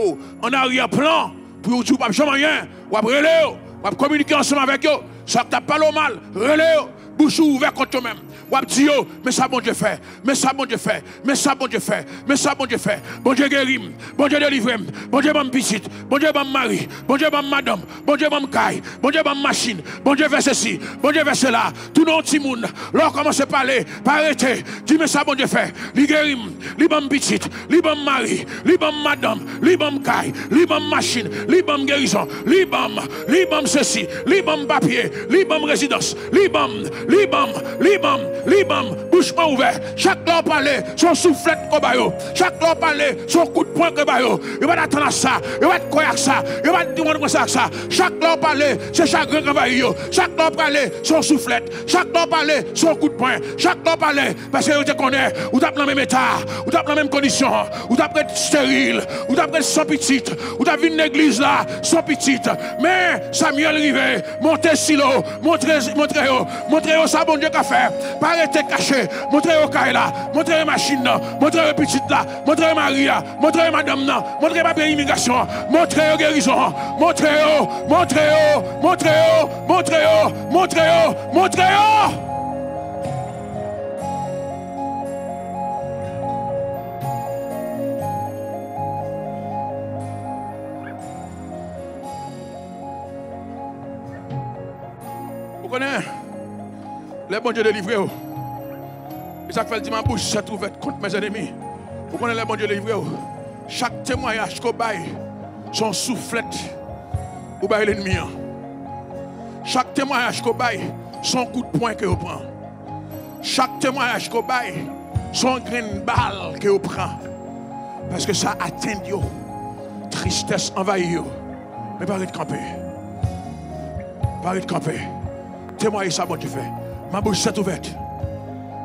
en arrière-plan. Pour vous pas jamais rien. Ou a relé. Ou a communiquer ensemble avec eux. Ça t'a pas le mal. Relé. Bouche ouverte contre eux-mêmes. Ou a dit, mais ça bon Dieu fait. Mais ça bon Dieu fait. Mais ça bon Dieu fait. Mais ça bon Dieu fait. Bon Dieu guérit. Bon Dieu délivre. Bon Dieu m'a petite. Bon Dieu m'a mari. Bon Dieu m'a madame. Bon Dieu m'a caille. Bon Dieu m'a machine. Bon Dieu fait ceci. Bon Dieu fait cela. Tout le monde petit monde. Là commence à parler. Pas arrêter. Dis mais ça bon Dieu fait. Li guérit. Li m'a petite. Li m'a mari. Li m'a madame. Li m'a caille. Li m'a machine. Li m'a guérison. Li m'a ceci. Li m'a papier. Li m'a résidence. Li m'a. Bouche ouverte. Chaque l'heure parler, son soufflette au baillot. Chaque l'heure parler, son coup de poing au baillot. Il va attendre à ça. Il va croire à ça. Il va dire comme ça. Chaque l'heure parler, c'est chagrin au baillot. Chaque l'heure parler, son soufflette. Chaque l'heure parler, son coup de poing. Chaque l'heure parler, parce que vous te connaissez, vous êtes dans le même état, vous êtes dans la même condition, vous êtes stérile, vous êtes sans petite, vous avez une église là, sans petite. Mais Samuel Rivet, montez silo, montrez ça, bon Dieu qu'a fait. Pas arrêter caché, montrez au Kaila, montrez machine, montrez petite là, montrez Maria, montrez madame, montrez papier immigration, montrez guérison, montrez. Vous connaissez les bons dieux délivrés. Et ça fait le ma bouche s'est ouverte contre mes ennemis. Vous connaissez les bons dieux délivrés. Chaque témoignage qu'on baille, son soufflette, ou baille l'ennemi. Chaque témoignage qu'on baille, son coup de poing que vous prend. Chaque témoignage qu'on baille, son grain de balle que vous prend. Parce que ça atteint Dieu. Tristesse envahit. Mais pas de camper. Pas de camper. Témoignez ça, bon Dieu fait. Ma bouche s'est ouverte.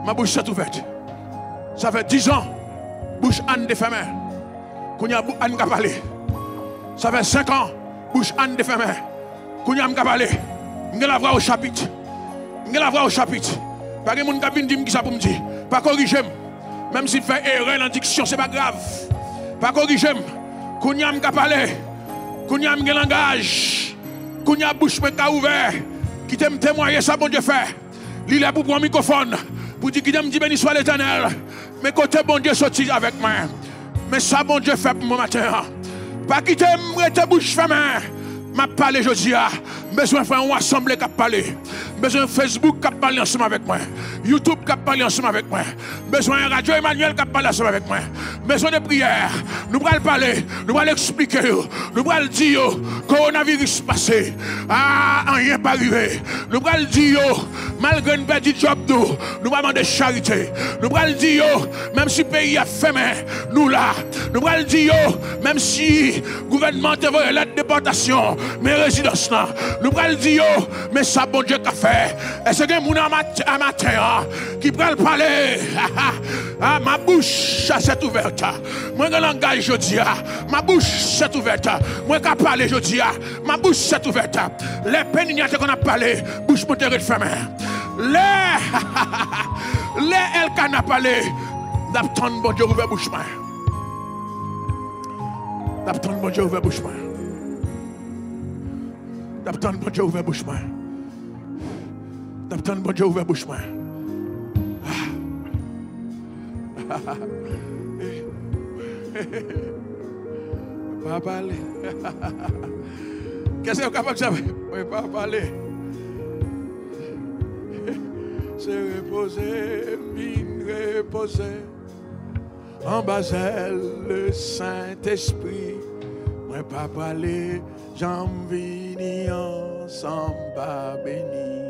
Ma bouche s'est ouverte. Ça fait 10 ans. Bouche Anne défermée. Qu'on y a Anne qui parlé. Ça fait 5 ans. Bouche Anne défermée. Qu'on y a parlé. Je vais la voir au chapitre. Je vais la voir au chapitre. Pas que mon cabine dit ça pour me dire. Pas corriger. Même s'il fait erreur en diction, c'est pas grave. Pas corriger. Qu'on y a parlé. Qu'on y a langage. Qu'on y a bouche ouverte. Qui t'aime témoigner ça, bon Dieu fait. Il est pour prendre un microphone. Pour dire qu'il t'aime dire béni soit l'Éternel. Mais côté bon Dieu sorti avec moi. Mais ça, bon Dieu fait pour moi matin. Pas quitter ta bouche fermée. M'a parlé, je dis, besoin de faire un assemblée qui a parlé. Besoin Facebook qui parle ensemble avec moi. YouTube qui parle ensemble avec moi. Besoin Radio Emmanuel qui parle ensemble avec moi. Besoin de prière. Nous allons parler, nous allons expliquer, nous allons dire coronavirus passé. Ah, rien pas arrivé. Nous allons dire malgré une petite job nous allons demander charité. Nous allons dire même si le pays a fermé, nous là. Nous allons dire même si le gouvernement a envoyé la déportation, mes résidences là. Nous allons dire mais ça bon Dieu qu'a fait. Est-ce que mon à matin qui peut parler? Ah, ma bouche s'est ouverte. Moi je langage je dis, ma bouche s'est ouverte. Moi qui parler je dis, ma bouche s'est ouverte. Les pénignats qu'on a parlé, bouche monte de fermée. Les elle qu'on a parlé, d'attendre bon Dieu ouvert bouche main. D'attendre bon Dieu ouvert bouche main. D'attendre bon Dieu ouvert bouche main. D'attendre bon Dieu ouvert bouche main. Pas parler. Qu'est-ce que vous capable de savoir? Oui, pas parler. Se reposer, mine reposer. En Basel, le Saint-Esprit. Moi, pas parler, j'en vini ensemble, pas béni.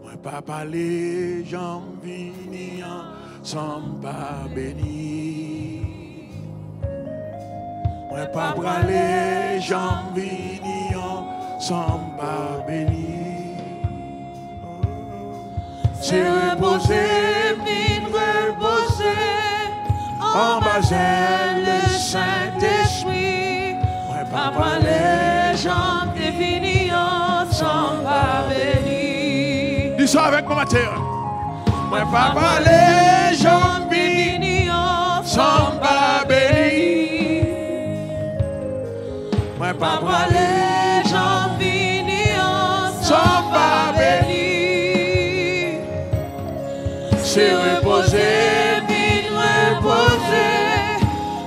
Moi, pas parler, j'en vini ensemble, pas béni. Moi, pas parler, j'en vini ensemble, pas béni. C'est reposer, mine reposer. En Basel, le Saint-Esprit. Moi, papa, les gens définis ensemble, pas béni. Dis ça avec moi, matin. Moi, papa, les gens définis ensemble, pas béni. Moi, papa, les gens définis ensemble, pas béni. C'est reposer, mine reposer.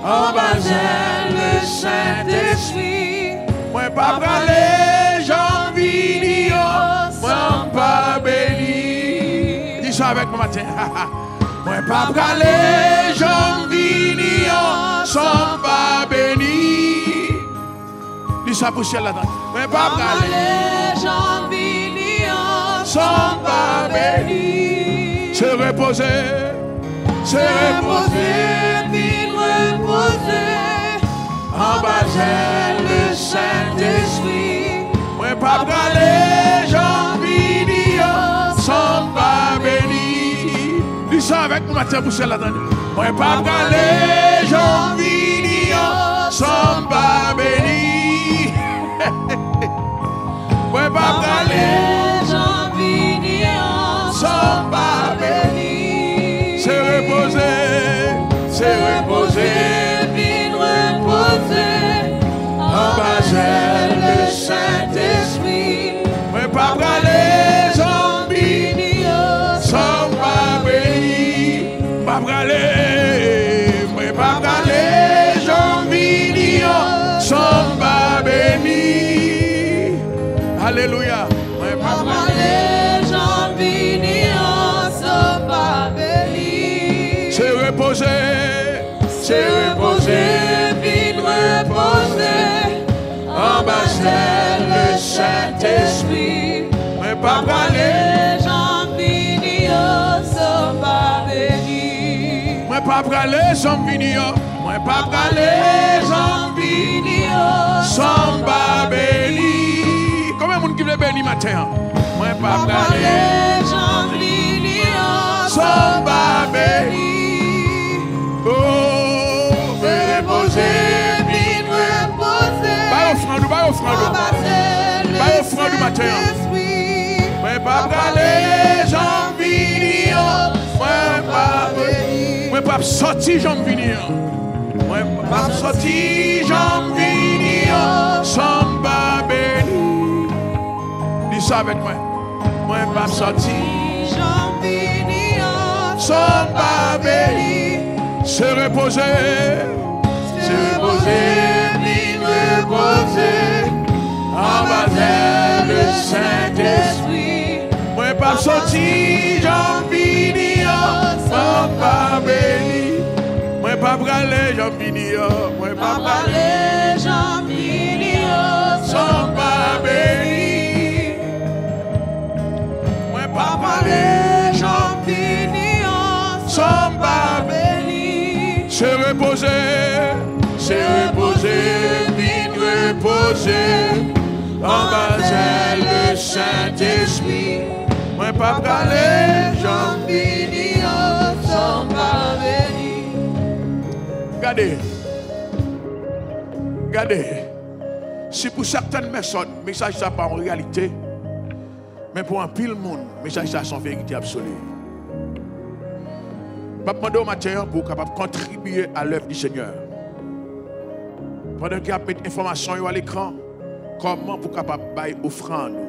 En Basel, le Saint-Esprit. Moi, pas parler, j'en vis, moi, pas béni. Dis ça avec moi matin. Moi, pas parler, j'en vis, sans pas béni. Dis ça pour ciel là-dedans. Moi, pas parler, j'en vis, sans pas béni. Se reposer, se reposer, vite reposer. En Basel, le Saint-Esprit. Moi, pas parler, j'en vis, sans pas béni. Dis ça avec moi, matin, pour celle-là. Moi, pas parler, j'en vis, sans pas béni. Moi, pas parler, j'en vis, sans pas béni. Se reposer, vite reposer. En Basel, le Saint-Esprit. Moi, pas parler, j'en vis, sans pas béni. Pas parler, moi, pas parler, j'en vis, sans pas béni. Alléluia. Moi, pas parler, j'en vis, sans pas béni. Se reposer, vite reposer. En Basel, le Saint-Esprit. Moi, pas parler, j'en vis, sans pas béni. Moi, pas parler, j'en vis, moi, pas parler, j'en vis, sans pas béni. Combien de monde qui veut bénir matin? Moi, pas parler, j'en vis, sans pas béni. Oh, reposer, vite reposer. Pas offrande du matin. Mais pas parler, j'en vis, moi pas sortir, j'en vis. Moi pas sortir, j'en vis, sans pas béni. Dis ça avec moi. Moi pas sortir, j'en vis, sans pas béni. Se reposer, vite reposer. En Basel, le Saint-Esprit. Moi pas sorti, j'en vini, sans pas béni. Moi pas brûler, j'en vini, moi pas Parler, j'en vini, sans pas béni. Moi pas parler, j'en vini, sans pas béni. se reposer, vite reposer. En bas le Saint-Esprit. Moi pas brûler, j'en vini, Sans pas béni. Regardez. Regardez. Si pour certaines personnes, le message n'est pas en réalité, mais pour un pile monde, le message est en vérité absolue. Je vais demander au matin pour capable contribuer à l'œuvre du Seigneur. Pendant qu'il y a des informations à l'écran, comment pour capable bailler offrande.